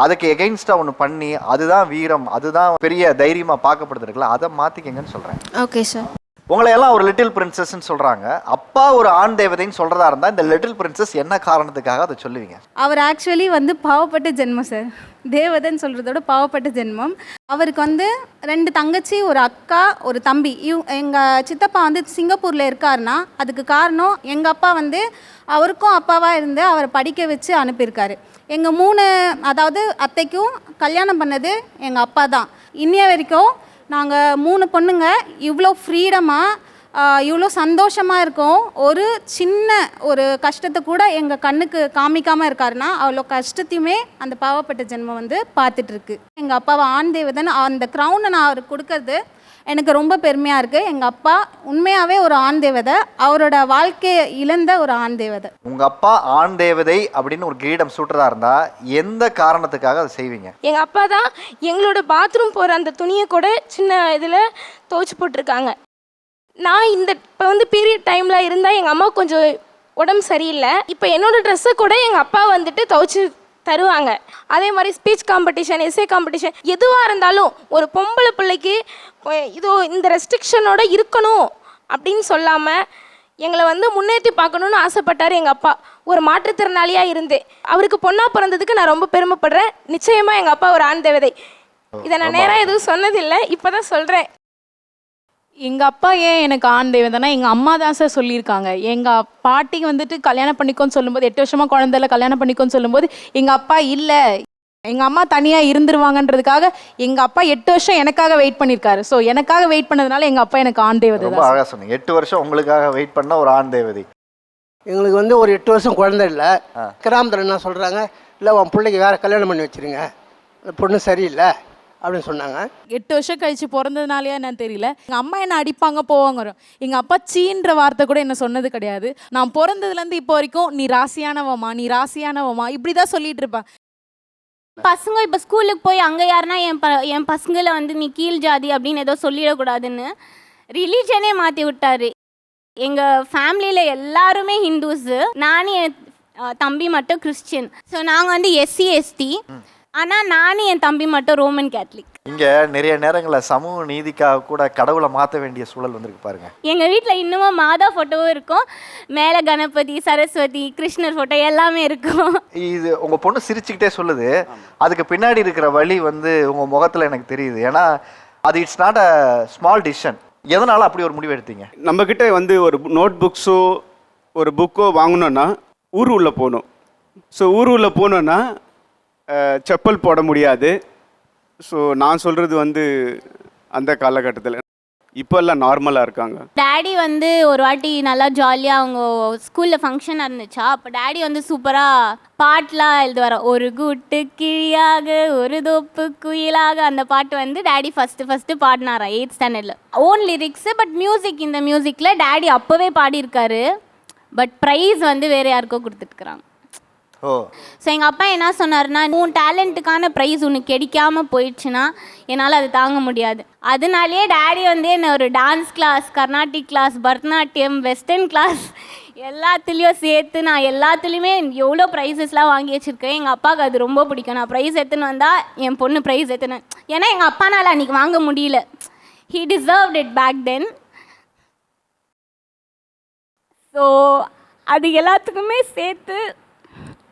அதுக்கு எகெயின்ஸ்டாக ஒன்று பண்ணி அதுதான் வீரம், அதுதான் பெரிய தைரியமாக பார்க்கப்படுது இருக்குல்ல, அதை மாற்றிக்கங்கன்னு சொல்கிறேன். Okay sir. உங்களை எல்லாம் ஒரு லிட்டில் பிரின்சஸ்ன்னு சொல்கிறாங்க, அப்பா ஒரு ஆண் தேவதைன்னு சொல்கிறதா இருந்தால் இந்த லிட்டில் பிரின்சஸ் என்ன காரணத்துக்காக அதை சொல்லுவீங்க? அவர் ஆக்சுவலி வந்து பாவப்பட்ட ஜென்மம் சார். தேவதைன்னு சொல்கிறதோட பாவப்பட்ட ஜென்மம். அவருக்கு வந்து 2 தங்கச்சி, ஒரு அக்கா, ஒரு தம்பி. எங்கள் சித்தப்பா வந்து சிங்கப்பூரில் இருக்காருன்னா அதுக்கு காரணம் எங்கள் அப்பா வந்து அவருக்கும் அப்பாவாக இருந்து அவரை படிக்க வச்சு அனுப்பியிருக்காரு. எங்கள் 3 அதாவது அத்தைக்கும் கல்யாணம் பண்ணது எங்கள் அப்பா தான். இன்னைய வரைக்கும் நாங்கள் 3 பொண்ணுங்க இவ்வளோ ஃப்ரீடமாக இவ்வளோ சந்தோஷமாக இருக்கோம். ஒரு சின்ன ஒரு கஷ்டத்தை கூட எங்கள் கண்ணுக்கு காமிக்காமல் இருக்காருன்னா அவ்வளோ கஷ்டத்தையுமே அந்த பாவப்பட்ட ஜென்மம் வந்து பார்த்துட்ருக்கு. எங்கள் அப்பாவை ஆண் தேவதைன்னு அந்த க்ரௌனை நான் அவருக்கு கொடுக்கறது எனக்கு ரொம்ப பெருமையாக இருக்குது. எங்கள் அப்பா உண்மையாகவே ஒரு ஆண் தேவதை, அவரோட வாழ்க்கையை இழந்த ஒரு ஆண் தேவதை. உங்கள் அப்பா ஆண் தேவதை அப்படின்னு ஒரு கிரீடம் சூட்டுறதா இருந்தால் எந்த காரணத்துக்காக அதை செய்வீங்க? எங்கள் அப்பா தான் எங்களோட பாத்ரூம் போகிற அந்த துணியை கூட சின்ன இதில் துவைச்சி போட்டிருக்காங்க. நான் இப்போ வந்து பீரியட் டைமில் இருந்தால் எங்கள் அம்மாவுக்கு கொஞ்சம் உடம்பு சரியில்லை, இப்போ என்னோடய ட்ரெஸ்ஸை கூட எங்கள் அப்பா வந்துட்டு துவைச்சி தருவாங்க. அதே மாதிரி ஸ்பீச் காம்படிஷன், எஸ்ஏ காம்படிஷன் எதுவாக இருந்தாலும் ஒரு பொம்பளை பிள்ளைக்கு இதோ இந்த ரெஸ்ட்ரிக்ஷனோட இருக்கணும் அப்படின்னு சொல்லாமல் எங்களை வந்து முன்னேற்றி பார்க்கணுன்னு ஆசைப்பட்டார் எங்கள் அப்பா. ஒரு மாற்றுத்திறனாளியாக இருந்தேன் அவருக்கு பொண்ணாக பிறந்ததுக்கு நான் ரொம்ப பெருமைப்படுறேன். நிச்சயமாக எங்கள் அப்பா ஒரு ஆண் தேவதை. இதை நான் நேராக எதுவும் சொன்னதில்லை, இப்போ தான் சொல்கிறேன். எங்கள் அப்பா ஏன் எனக்கு ஆண் தேவதைனா எங்கள் அம்மா தான் சார் சொல்லியிருக்காங்க. எங்கள் பாட்டிக்கு வந்துட்டு கல்யாணம் பண்ணிக்கோன்னு சொல்லும்போது 8 வருஷமாக குழந்தைல கல்யாணம் பண்ணிக்கோன்னு சொல்லும்போது எங்கள் அப்பா இல்லை, எங்கள் அம்மா தனியாக இருந்துருவாங்கன்றதுக்காக எங்கள் அப்பா 8 வருஷம் எனக்காக வெயிட் பண்ணியிருக்காரு. ஸோ எனக்காக வெயிட் பண்ணதுனால எங்கள் அப்பா எனக்கு ஆண் தேவதை. ரொம்ப அழகாக சொன்னீங்க. 8 வருஷம் உங்களுக்காக வெயிட் பண்ண ஒரு ஆண் தேவதை. எங்களுக்கு வந்து ஒரு 8 வருஷம் குழந்தை இல்லை. கிராமத்தில் என்ன சொல்கிறாங்க, இல்லை உன் பிள்ளைக்கு வேறு கல்யாணம் பண்ணி வச்சுருங்க, பொண்ணு சரியில்லை அப்படின்னு சொன்னாங்க. 8 வருஷம் கழிச்சு பிறந்ததுனாலயா என்னன்னு தெரியல, எங்கள் அம்மா என்னை அடிப்பாங்க போவாங்க. எங்கள் அப்பா சீன்ற வார்த்தை கூட என்ன சொன்னது கிடையாது. நான் பிறந்ததுலேருந்து இப்போ வரைக்கும் நீ ராசியானவமா, நீ ராசியானவமா இப்படி தான் சொல்லிட்டு இருப்பேன். பசங்க இப்போ ஸ்கூலுக்கு போய் அங்கே யாருன்னா என் பசங்களை வந்து நீ கீழ் ஜாதி அப்படின்னு ஏதோ சொல்லிடக்கூடாதுன்னு ரிலீஜனே மாற்றி விட்டாரு. எங்கள் ஃபேமிலியில் எல்லாருமே ஹிந்துஸு, நானும் என் தம்பி மட்டும் கிறிஸ்டியன். ஸோ நாங்கள் வந்து SC ST, ஆனால் நானும் என் தம்பி மட்டும் ரோமன் கேத்தலிக். இங்கே நிறைய நேரங்களில் சமூக நீதிக்காக கூட கடவுளை மாற்ற வேண்டிய சூழல் வந்திருக்கு பாருங்க. எங்கள் வீட்டில் இன்னமும் மாதா ஃபோட்டோவும் இருக்கும், மேலே கணபதி, சரஸ்வதி, கிருஷ்ணர் ஃபோட்டோ எல்லாமே இருக்கும். இது உங்கள் பொண்ணு சிரிச்சுக்கிட்டே சொல்லுது, அதுக்கு பின்னாடி இருக்கிற வழி வந்து உங்கள் முகத்தில் எனக்கு தெரியுது. ஏன்னா அது it's not a small decision. எதனால் அப்படி ஒரு முடிவு எடுத்தீங்க? நம்மக்கிட்ட வந்து ஒரு நோட் புக்ஸோ ஒரு புக்கோ வாங்கணுன்னா ஊர் உள்ளே போகணும். ஸோ ஊர் உள்ளே போனோன்னா செப்பல் போட முடியாது. ஸோ நான் சொல்கிறது வந்து அந்த காலகட்டத்தில் இப்போ எல்லாம் நார்மலாக இருக்காங்க. டேடி வந்து ஒரு வாட்டி நல்லா ஜாலியாக அவங்க ஸ்கூலில் ஃபங்க்ஷன் இருந்துச்சா, அப்போ டேடி வந்து சூப்பராக பாட்டெலாம் எழுதுவார். ஒரு கூட்டு கிழியாக ஒரு தோப்பு குயிலாக, அந்த பாட்டு வந்து டேடி ஃபஸ்ட்டு பாடினாரா 8th ஸ்டாண்டர்டில். ஓன் லிரிக்ஸு, பட் மியூசிக், இந்த மியூசிக்கில் டேடி அப்போவே பாடியிருக்காரு. பட் ப்ரைஸ் வந்து வேறு யாருக்கோ கொடுத்துட்டுருக்குறாங்க. ஸோ எங்கள் அப்பா என்ன சொன்னார்னா, உன் டேலண்ட்டுக்கான ப்ரைஸ் உனக்கு கிடைக்காம போயிடுச்சுன்னா என்னால் அது தாங்க முடியாது. அதனாலேயே டேடி வந்து என்னை ஒரு dance class, Carnatic class, Bharatanatyam, western class எல்லாத்துலேயும் சேர்த்து நான் எல்லாத்துலேயுமே எவ்வளோ ப்ரைஸஸ்லாம் வாங்கி வச்சுருக்கேன். எங்கள் அப்பாவுக்கு அது ரொம்ப பிடிக்கும். நான் ப்ரைஸ் எடுத்துன்னு வந்தால் என் பொண்ணு ப்ரைஸ் எடுத்துன்னு, ஏன்னா எங்கள் அப்பானால் அன்றைக்கி வாங்க முடியல. He deserved it back then. So அது எல்லாத்துக்குமே சேர்த்து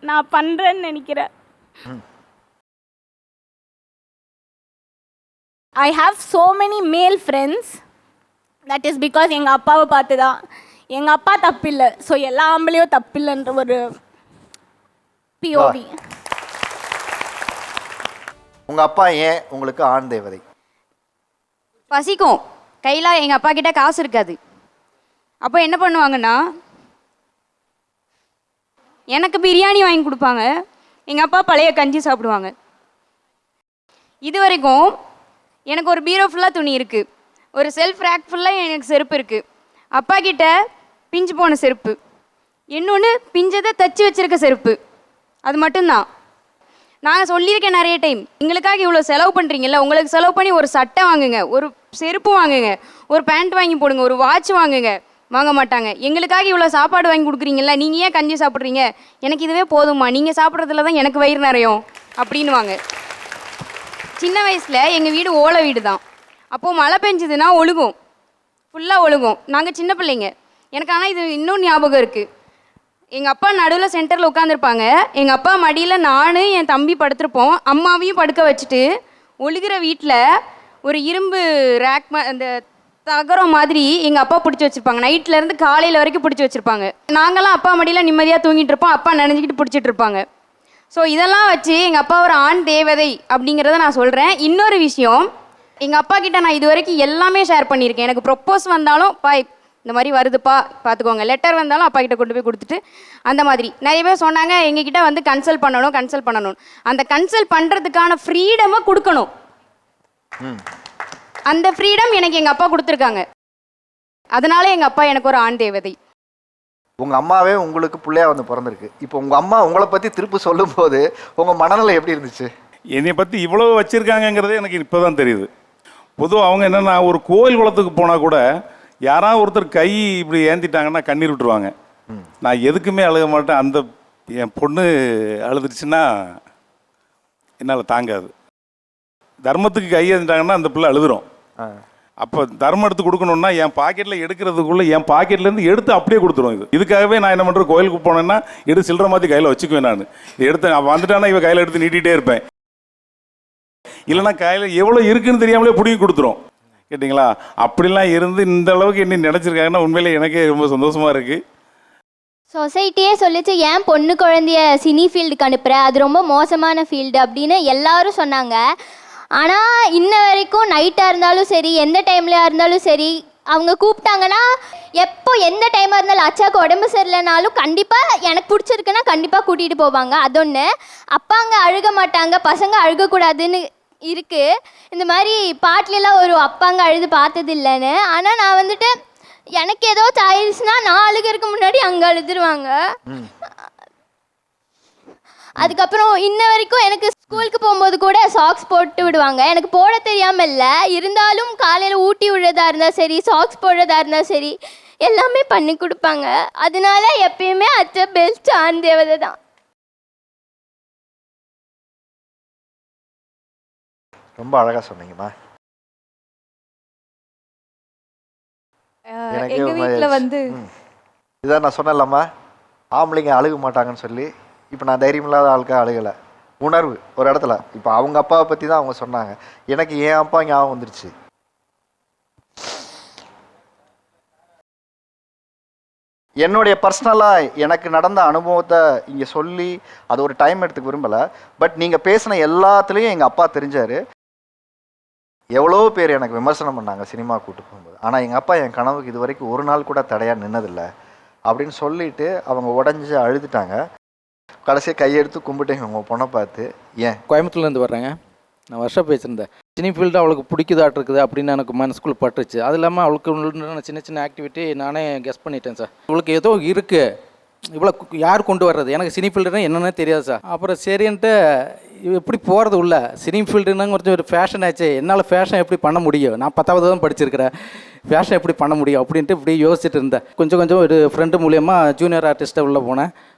நான் பண்ணுறேன்னு நினைக்கிறேன். I have so many male friends. That is because எங்கள் அப்பாவை பார்த்து தான். எங்கள் அப்பா தப்பில்லை, ஸோ எல்லா ஆம்பளையும் தப்பில்லைன்ற ஒரு POV. உங்கள் அப்பா ஏன் உங்களுக்கு ஆண் தேவதை? பசிக்கும், கையில் எங்கள் அப்பா கிட்ட காசு இருக்காது. அப்போ என்ன பண்ணுவாங்கன்னா, எனக்கு பிரியாணி வாங்கி கொடுப்பாங்க, எங்கள் அப்பா பழைய கஞ்சி சாப்பிடுவாங்க. இது வரைக்கும் எனக்கு ஒரு பீரோ ஃபுல்லாக துணி இருக்குது, ஒரு செல்ஃப் ரேக் ஃபுல்லாக எனக்கு செருப்பு இருக்குது. அப்பா கிட்ட பிஞ்சு போன செருப்பு, இன்னொன்று பிஞ்சதை தச்சு வச்சுருக்க செருப்பு, அது மட்டும்தான். நாங்கள் சொல்லியிருக்கேன் நிறைய டைம், எங்களுக்காக இவ்வளோ செலவு பண்ணுறீங்கல்ல, உங்களுக்கு செலவு பண்ணி ஒரு சட்டை வாங்குங்க, ஒரு செருப்பு வாங்குங்க, ஒரு பேண்ட் வாங்கி போடுங்க, ஒரு வாட்ச் வாங்குங்க. வாங்க மாட்டாங்க. எங்களுக்காக இவ்வளோ சாப்பாடு வாங்கி கொடுக்குறீங்களா, நீங்கள் ஏன் கஞ்சி சாப்பிட்றீங்க, எனக்கு இதுவே போதுமா, நீங்கள் சாப்பிட்றதுல தான் எனக்கு வயிறு நிறையும் அப்படின்வாங்க. சின்ன வயசில் எங்கள் வீடு ஓலை வீடு தான். அப்போது மழை பெஞ்சதுன்னா ஒழுகும், ஃபுல்லாக ஒழுகும். நாங்கள் சின்ன பிள்ளைங்க. எனக்கு ஆனால் இது இன்னும் ஞாபகம் இருக்குது. எங்கள் அப்பா நடுவில் சென்டரில் உட்காந்துருப்பாங்க, எங்கள் அப்பா மடியில் நான் என் தம்பி படுத்திருப்போம், அம்மாவையும் படுக்க வச்சுட்டு ஒழுகிற வீட்டில் ஒரு இரும்பு ரேக் அந்த தகரம் மாதிரி எங்கள் அப்பா பிடிச்சி வச்சுருப்பாங்க. நைட்லேருந்து காலையில் வரைக்கும் பிடிச்சி வச்சுருப்பாங்க. நாங்களாம் அப்பா மடியில் நிம்மதியாக தூங்கிட்டு இருப்போம், அப்பா நினைஞ்சிக்கிட்டு பிடிச்சிட்டு இருப்பாங்க. ஸோ இதெல்லாம் வச்சு எங்கள் அப்பா ஒரு ஆண் தேவதை அப்படிங்கிறத நான் சொல்கிறேன். இன்னொரு விஷயம், எங்கள் அப்பா கிட்ட நான் இது வரைக்கும் எல்லாமே ஷேர் பண்ணியிருக்கேன். எனக்கு ப்ரொப்போஸ் வந்தாலும், பா இந்த மாதிரி வருதுப்பா பார்த்துக்கோங்க, லெட்டர் வந்தாலும் அப்பா கிட்ட கொண்டு போய் கொடுத்துட்டு, அந்த மாதிரி நிறைய பேர் சொன்னாங்க எங்ககிட்ட வந்து கன்சல்ட் பண்ணணும். அந்த கன்சல்ட் பண்ணுறதுக்கான ஃப்ரீடமை கொடுக்கணும். அந்த ஃப்ரீடம் எனக்கு எங்கள் அப்பா கொடுத்துருக்காங்க. அதனால எங்கள் அப்பா எனக்கு ஒரு ஆண் தேவதை. உங்கள் அம்மாவே உங்களுக்கு பிள்ளையா வந்து பிறந்திருக்கு. இப்போ உங்கள் அம்மா உங்களை பற்றி திருப்பி சொல்லும்போது உங்கள் மனநிலை எப்படி இருந்துச்சு? என்னை பற்றி இவ்வளோ வச்சுருக்காங்கங்கிறதே எனக்கு இப்போ தான் தெரியுது. பொதுவாக அவங்க என்னென்னா, ஒரு கோயில் குளத்துக்கு போனால் கூட யாராவது ஒருத்தர் கை இப்படி ஏந்திட்டாங்கன்னா கண்ணீர் விட்டுருவாங்க. நான் எதுக்குமே அழுக மாட்டேன். அந்த என் பொண்ணு அழுதுருச்சுன்னா என்னால் தாங்காது. தர்மத்துக்கு கை ஏந்திட்டாங்கன்னா அந்த பிள்ளை அழுதுரும். அப்போ தர்மம் எடுத்து கொடுக்கணுன்னா என் பாக்கெட்டில் எடுக்கிறதுக்குள்ளே என் பாக்கெட்லேருந்து எடுத்து அப்படியே கொடுத்துரும். இதுக்காகவே நான் என்ன பண்ணுறேன், கோயிலுக்கு போனேன்னா எடுத்து சில்லற மாதிரி கையில் வச்சுக்குவேன். நான் எடுத்து வந்துட்டானா இவன் கையில் எடுத்து நீட்டிகிட்டே இருப்பேன். இல்லைன்னா கையில் எவ்வளோ இருக்குன்னு தெரியாமலே பிடிங்கி கொடுத்துரும். கேட்டிங்களா? அப்படிலாம் இருந்து இந்த அளவுக்கு என்ன நினச்சிருக்காங்கன்னா உண்மையிலே எனக்கே ரொம்ப சந்தோஷமாக இருக்குது. சொசைட்டியே சொல்லிச்சு, ஏன் பொண்ணு குழந்தைய சினி ஃபீல்டுக்கு அனுப்புகிற, அது ரொம்ப மோசமான ஃபீல்டு அப்படின்னு எல்லாரும் சொன்னாங்க. ஆனால் இன்ன வரைக்கும் நைட்டாக இருந்தாலும் சரி, எந்த டைம்லையாக இருந்தாலும் சரி, அவங்க கூப்பிட்டாங்கன்னா எப்போ எந்த டைமாக இருந்தாலும், அச்சாக்கு உடம்பு சரியில்லைனாலும் கண்டிப்பாக எனக்கு பிடிச்சிருக்குன்னா கண்டிப்பாக கூட்டிகிட்டு போவாங்க. அது ஒன்று. அப்பாங்க அழுக மாட்டாங்க, பசங்க அழுகக்கூடாதுன்னு இருக்கு. இந்த மாதிரி பாட்டிலெல்லாம் ஒரு அப்பாங்க அழுது பார்த்தது இல்லைன்னு. ஆனால் நான் வந்துட்டு எனக்கு ஏதோ ஆயிடுச்சுன்னா நான் அழுகிறதுக்கு முன்னாடி அங்கே அழுதுருவாங்க. அதுக்கப்புறம் இன்ன வரைக்கும் எனக்கு ஸ்கூலுக்கு போகும்போது கூட சாக்ஸ் போட்டு விடுவாங்க. எனக்கு போட தெரியாமல் இல்லை, இருந்தாலும் காலையில் ஊட்டி விடுறதா இருந்தால் சரி, சாக்ஸ் போடுறதா இருந்தால் சரி, எல்லாமே பண்ணி கொடுப்பாங்க. அதனால எப்பயுமே அத்தை பெஸ்ட் ஆண் தேவதை தான். ரொம்ப அழகாக சொன்னீங்கம்மா. எங்கள் வீட்டில் வந்து இதான் நான் சொன்னேன்லம்மா, ஆம்பளைங்க அழுக மாட்டாங்கன்னு சொல்லி. இப்போ நான் தைரியம் இல்லாத ஆளுக்காக அழுகலை, உணர்வு ஒரு இடத்துல. இப்போ அவங்க அப்பாவை பற்றி தான் அவங்க சொன்னாங்க, எனக்கு என் அப்பா ஞாபகம் வந்துருச்சு. என்னுடைய பர்சனலாக எனக்கு நடந்த அனுபவத்தை இங்கே சொல்லி அது ஒரு டைம் எடுத்துக்க விரும்பலை. பட் நீங்கள் பேசின எல்லாத்துலேயும் எங்கள் அப்பா தெரிஞ்சார். எவ்வளோ பேர் எனக்கு விமர்சனம் பண்ணாங்க சினிமா கூட்டு போகும்போது, ஆனால் எங்கள் அப்பா என் கனவுக்கு இது வரைக்கும் ஒரு நாள் கூட தடையாக நின்னதில்லை அப்படின்னு சொல்லிட்டு அவங்க உடஞ்சி அழுதுட்டாங்க. கடைசியாக கையெடுத்து கும்பிட்டேங்க உங்கள் பொண்ணை பார்த்து. ஏன் கோயம்புத்தூர்லேருந்து வர்றேங்க, நான் வருஷம் பேசியிருந்தேன். சினி ஃபீல்டு அவளுக்கு பிடிக்குதாட்டிருக்குது அப்படின்னு எனக்கு மனசுக்குள்ளே பட்டுருச்சு. அது இல்லாமல் அவளுக்கு சின்ன சின்ன ஆக்டிவிட்டி நானே கெஸ் பண்ணிட்டேன் சார். இவளுக்கு ஏதோ இருக்குது, இவ்வளோ யார் கொண்டு வர்றது, எனக்கு சினி ஃபீல்டுனா என்னென்னு தெரியாது சார். அப்புறம் சரின்ட்டு எப்படி போகிறது உள்ள சினி ஃபீல்டுன்னா கொஞ்சம் ஒரு ஃபேஷன் ஆச்சு. என்னால் ஃபேஷன் எப்படி பண்ண முடியும், நான் 10வது தான் படிச்சிருக்கிறேன், ஃபேஷன் எப்படி பண்ண முடியும் அப்படின்ட்டு இப்படி யோசிச்சுட்டு இருந்தேன். கொஞ்சம் கொஞ்சம் ஒரு ஃப்ரெண்டு மூலியமா ஜூனியர் ஆர்டிஸ்ட்டை உள்ளே போனேன்.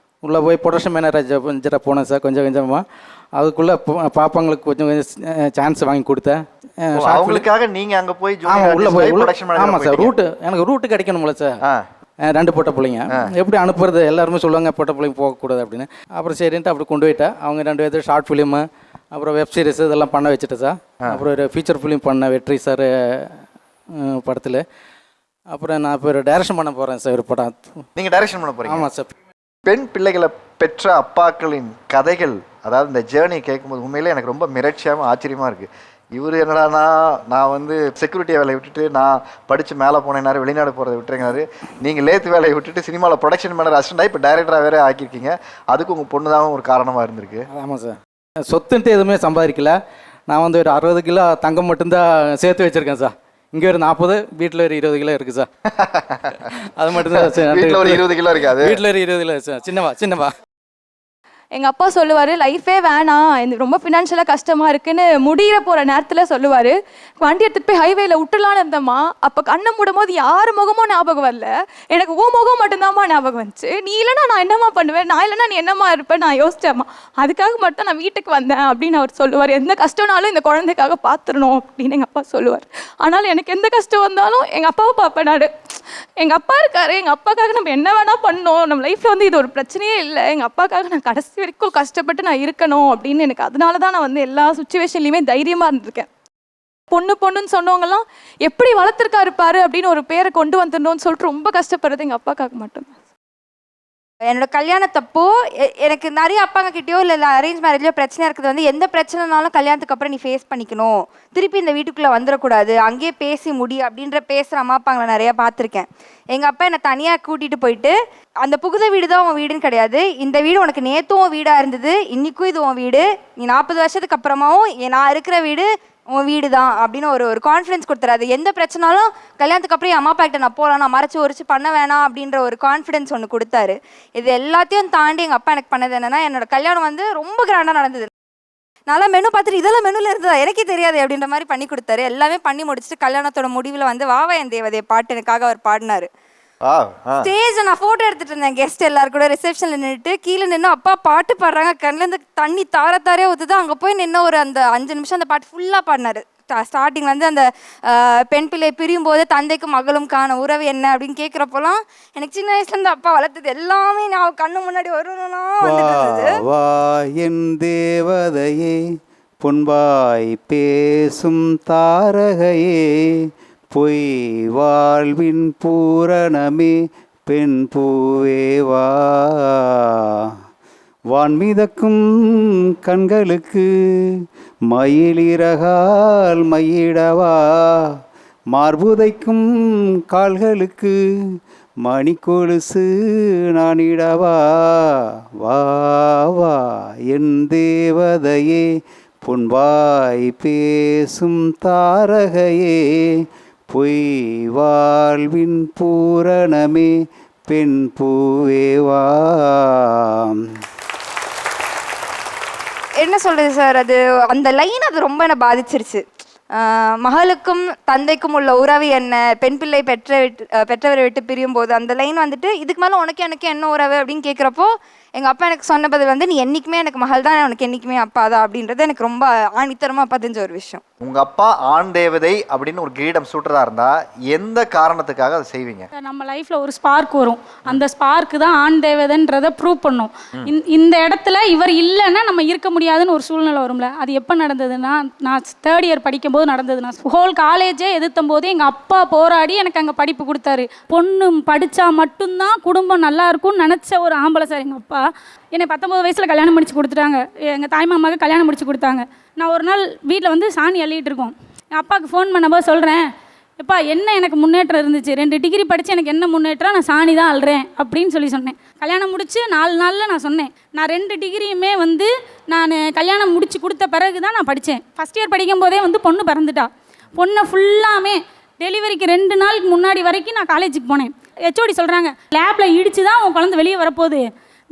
உள்ளே போய் ப்ரொடக்ஷன் மேனேஜராக போனேன் சார். கொஞ்சம் கொஞ்சமாக அதுக்குள்ளே பாப்பாங்களுக்கு கொஞ்சம் கொஞ்சம் சான்ஸ் வாங்கி கொடுத்தேன். அவங்களுக்காக நீங்கள் அங்கே போய் உள்ளே போய் ஆமாம் சார், எனக்கு ரூட்டு கிடைக்கணும்ல சார். 2 பொட்ட பிள்ளைங்க எப்படி அனுப்புறது, எல்லாருமே சொல்லுவாங்க பொட்ட பிள்ளைங்க போகக்கூடாது அப்படின்னு. அப்புறம் சரின்ட்டு அப்படி கொண்டு போயிட்டேன். அவங்க 2 பேர்த்து ஷார்ட் ஃபிலிமு, அப்புறம் வெப் சீரிஸ் இதெல்லாம் பண்ண வச்சுட்டேன் சார். அப்புறம் ஒரு ஃபீச்சர் ஃபிலிம் பண்ண வெற்றி சார் படத்தில். அப்புறம் நான் இப்போ ஒரு டைரக்ஷன் பண்ண போகிறேன் சார் ஒரு படம். நீங்கள் டைரக்ஷன் பண்ண போகிறீங்க? ஆமாம் சார். பெண் பிள்ளைகளை பெற்ற அப்பாக்களின் கதைகள், அதாவது இந்த ஜேர்னி கேட்கும்போது உண்மையிலே எனக்கு ரொம்ப மிரட்சியாகவும் ஆச்சரியமாக இருக்குது. இவர் என்னடானா நான் வந்து செக்யூரிட்டி வேலையை விட்டுட்டு நான் படித்து மேலே போனேன்னாரு, வெளிநாடு போகிறத விட்டுறேங்கிறாரு. நீங்கள் லேத்து வேலையை விட்டுட்டு சினிமாவில் ப்ரொடக்ஷன் மேனேஜர் அசிஸ்டண்டாக இப்போ டைரக்டராக வேறு ஆக்கியிருக்கீங்க. அதுக்கு உங்கள் பொண்ணு தான் ஒரு காரணமாக இருந்திருக்கு. ஆமாம் சார். சொத்துன்ட்டு எதுவுமே சம்பாதிக்கல. நான் வந்து ஒரு 60 கிலோ தங்கம் மட்டும்தான் சேர்த்து வச்சுருக்கேன் சார். இங்கே ஒரு 40, வீட்டில் ஒரு 20 கிலோ இருக்குது சார். அது மட்டும்தான் சார். வீட்டில் ஒரு 20 கிலோ இருக்காது, வீட்டில் ஒரு 20 கிலோ சார். சின்னவா எங்கள் அப்பா சொல்லுவார் லைஃபே வேணாம், இந்த ரொம்ப ஃபினான்ஷியலாக கஷ்டமாக இருக்குன்னு முடிகிற போகிற நேரத்தில் சொல்லுவார். வண்டி எடுத்துகிட்டு போய் ஹைவேல விட்டுலான்னு இருந்தம்மா. அப்போ கண்ணை மூடும் போது யார் முகமும் ஞாபகம் வரல, எனக்கு ஓ முகம் மட்டும்தாம்மா ஞாபகம் வந்துச்சு. நீ இல்லைனா நான் என்னம்மா பண்ணுவேன், நான் இல்லைனா நீ என்னம்மா இருப்பேன் நான் யோசிச்சேம்மா. அதுக்காக மட்டும் நான் வீட்டுக்கு வந்தேன் அப்படின்னு அவர் சொல்லுவார். எந்த கஷ்டம்னாலும் இந்த குழந்தைக்காக பார்த்துடணும் அப்படின்னு எங்கள் அப்பா சொல்லுவார். ஆனால் எனக்கு எந்த கஷ்டம் வந்தாலும் எங்கள் அப்பாவை பார்ப்பேன் நான். எங்கள் அப்பா இருக்காரு, எங்கள் அப்பாக்காக நம்ம என்ன வேணால் பண்ணோம், நம்ம லைஃப்பில் வந்து இது ஒரு பிரச்சனையே இல்லை, எங்கள் அப்பாக்காக நான் கடைசி வரைக்கும் கஷ்டப்பட்டு நான் இருக்கணும் அப்படின்னு எனக்கு அதனால தான் நான் வந்து எல்லா சுச்சுவேஷன்லையுமே தைரியமாக இருந்திருக்கேன். பொண்ணுன்னு சொன்னவங்கலாம் எப்படி வளர்த்துருக்காரு பாரு அப்படின்னு ஒரு பேரை கொண்டு வந்துடணும்னு சொல்லிட்டு ரொம்ப கஷ்டப்படுறது எங்கள் அப்பாக்காக மட்டும்தான். என்னோட கல்யாணத்தப்போ எனக்கு நிறைய அப்பாங்க கிட்டேயோ இல்லை அரேஞ்ச் மேரேஜ்லையோ பிரச்சனை இருக்குது. வந்து எந்த பிரச்சனைனாலும் கல்யாணத்துக்கு அப்புறம் நீ ஃபேஸ் பண்ணிக்கணும், திருப்பி இந்த வீட்டுக்குள்ளே வந்துடக்கூடாது, அங்கேயே பேசி முடி அப்படின்ற பேசுகிற அம்மா அப்பாங்களை நிறையா பார்த்துருக்கேன். எங்கள் அப்பா என்னை தனியாக கூட்டிகிட்டு போயிட்டு, அந்த புகுத வீடு தான் உன் வீடுன்னு கிடையாது, இந்த வீடு உனக்கு நேற்றும் உன் வீடாக இருந்தது, இன்றைக்கும் இது உன் வீடு, நீ 40 வருஷத்துக்கு அப்புறமாவும் நான் இருக்கிற வீடு உன் வீடு தான் அப்படின்னு ஒரு கான்ஃபிடன்ஸ் கொடுத்துறாது. எந்த பிரச்சனாலும் கல்யாணத்துக்கு அப்புறம் என் அம்மா அப்பா கிட்ட நான் போகலாம், நான் மறைச்சி உரிச்சு பண்ண வேணாம் அப்படின்ற ஒரு கான்ஃபிடன்ஸ் ஒன்று கொடுத்தாரு. இது எல்லாத்தையும் தாண்டி எங்கள் அப்பா எனக்கு பண்ணது என்னென்னா, என்னோட கல்யாணம் வந்து ரொம்ப கிராண்டாக நடந்தது. நல்லா மெனு பார்த்துட்டு இதெல்லாம் மெனுவில் இருந்ததா எனக்கே தெரியாது அப்படின்ற மாதிரி பண்ணி கொடுத்தாரு. எல்லாமே பண்ணி முடிச்சுட்டு கல்யாணத்தோட முடிவில் வந்து வாவா என் தேவதையை பாட்டு எனக்காக அவர் பாடினார். ஸ்டேஜில் நான் ஃபோட்டோ எடுத்துகிட்டு இருந்தேன். கெஸ்ட் எல்லாரும் கூட ரிசப்ஷனில் நின்றுட்டு கீழே நின்று அப்பா பாட்டு பாடுறாங்க, கண்ணிலேருந்து தண்ணி தாரே ஊற்றுது. அங்கே போய் நின்று ஒரு அந்த 5 நிமிஷம் அந்த பாட்டு ஃபுல்லாக பாடினார். ஸ்டார்டிங் வந்து அந்த பெண் பிள்ளை பிரியும் போது தந்தைக்கும் மகளும் காண உறவு என்ன அப்படின்னு கேட்குறப்போலாம் எனக்கு சின்ன வயசுலேருந்து அப்பா வளர்த்தது எல்லாமே நான் கண்ணு முன்னாடி வரணும்னா என் தேவதையே பொன்பாய் பேசும் தாரகையே பொய் வாழ்வின் பூரணமே பெண் பூவேவா வான்மிதக்கும் கண்களுக்கு மயிலிறகால் மயிடவா மார்புதைக்கும் கால்களுக்கு மணிக்கொலுசு நானிடவா வா வா என் தேவதையே பொன்வாய் பேசும் தாரகையே, பொய் வாழ்வின் பூரணமே, பெண் பூவேவா. என்ன சொல்கிறது சார், அது அந்த லைன் அது ரொம்ப என்னை பாதிச்சிருச்சு. மகளுக்கும் தந்தைக்கும் உள்ள உறவு என்ன, பெண் பிள்ளை பெற்றவரை விட்டு பிரியும் போது அந்த லைன் வந்துட்டு இதுக்கு மேலே உனக்கு எனக்கு என்ன உறவு அப்படின்னு கேட்குறப்போ எங்கள் அப்பா எனக்கு சொன்ன பதில் வந்து நீ என்றைக்குமே எனக்கு மகள் தான், உனக்கு என்றைக்குமே அப்பா தான் அப்படின்றது எனக்கு ரொம்ப ஆணித்தரமாக பதிஞ்ச ஒரு விஷயம். உங்கள் அப்பா ஆண் தேவதை அப்படின்னு ஒரு கிரீடம் சூட்டுறதா இருந்தால் எந்த காரணத்துக்காக அதை செய்வீங்க? நம்ம லைஃப்பில் ஒரு ஸ்பார்க் வரும், அந்த ஸ்பார்க்கு தான் ஆண் தேவதைன்றதை ப்ரூவ் பண்ணும். இந்த இடத்துல இவர் இல்லைன்னா நம்ம இருக்க முடியாதுன்னு ஒரு சூழ்நிலை வரும்ல. அது எப்போ நடந்ததுன்னா, நான் 3rd இயர் படிக்கும்போது நடந்தது. நான் ஹோல் காலேஜே எதிர்த்தும் போது எங்கள் அப்பா போராடி எனக்கு அங்கே படிப்பு கொடுத்தாரு. பொண்ணு படித்தா மட்டும்தான் குடும்பம் நல்லா இருக்கும்னு நினச்ச ஒரு ஆம்பளை சார் எங்கள் அப்பா. என்னை 19 வயசில் கல்யாணம் முடிச்சு கொடுத்துட்டாங்க. எங்கள் தாய்மாமாவுக்கு கல்யாணம் முடிச்சு கொடுத்தாங்க. நான் ஒரு நாள் வீட்டில் வந்து சாணி அள்ளிகிட்டு இருக்கோம். என் அப்பாவுக்கு ஃபோன் பண்ணபோது சொல்கிறேன், எப்பா என்ன எனக்கு முன்னேற்றம் இருந்துச்சு, 2 டிகிரி படித்து எனக்கு என்ன முன்னேற்றம், நான் சாணி தான் அள்ளுறேன் அப்படின்னு சொன்னேன். கல்யாணம் முடிச்சு 4 நாளில் நான் சொன்னேன், நான் 2 டிகிரியுமே வந்து நான் கல்யாணம் முடிச்சு கொடுத்த பிறகு தான் நான் படித்தேன். 1st இயர் படிக்கும் போதே வந்து பொண்ணு பிறந்துட்டா. பொண்ணை ஃபுல்லாமே டெலிவரிக்கு 2 நாளுக்கு முன்னாடி வரைக்கும் நான் காலேஜுக்கு போனேன். ஹெச்ஓடி சொல்கிறாங்க, லேபில் இடித்து தான் உன் குழந்தை வெளியே வரப்போகுது,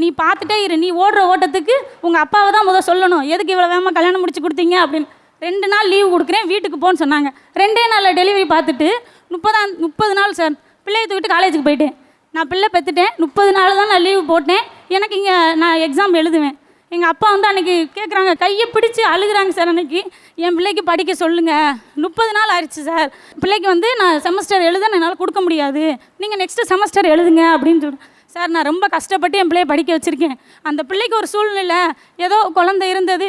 நீ பார்த்துட்டே இரு, நீ ஓடுற ஓட்டத்துக்கு உங்கள் அப்பாவை தான் முதல் சொல்லணும், எதுக்கு இவ்வளோ வேகமாக கல்யாணம் முடிச்சு கொடுத்தீங்க அப்படின்னு. 2 நாள் லீவு கொடுக்குறேன், வீட்டுக்கு போன்னு சொன்னாங்க. 2 நாளில் டெலிவரி பார்த்துட்டு 30 நாள் சார் பிள்ளையை தூக்கிட்டு காலேஜுக்கு போயிட்டேன். நான் பிள்ளை பெற்றுட்டேன், 30 நாள் தான் நான் லீவு போட்டேன். எனக்கு இங்கே நான் எக்ஸாம் எழுதுவேன். எங்கள் அப்பா வந்து அன்றைக்கி கேட்குறாங்க, கையை பிடிச்சி அழுகுறாங்க சார். அன்றைக்கி என் பிள்ளைக்கு படிக்க சொல்லுங்கள், 30 நாள் ஆயிடுச்சு சார், பிள்ளைக்கு வந்து நான் செமஸ்டர் எழுத என்னால் கொடுக்க முடியாது, நீங்கள் நெக்ஸ்ட்டு செமஸ்டர் எழுதுங்க அப்படின்னு சொல்கிறேன். சார் நான் ரொம்ப கஷ்டப்பட்டு என் பிள்ளையை படிக்க வச்சுருக்கேன். அந்த பிள்ளைக்கு ஒரு சூழ்நிலை, ஏதோ குழந்தை இருந்தது,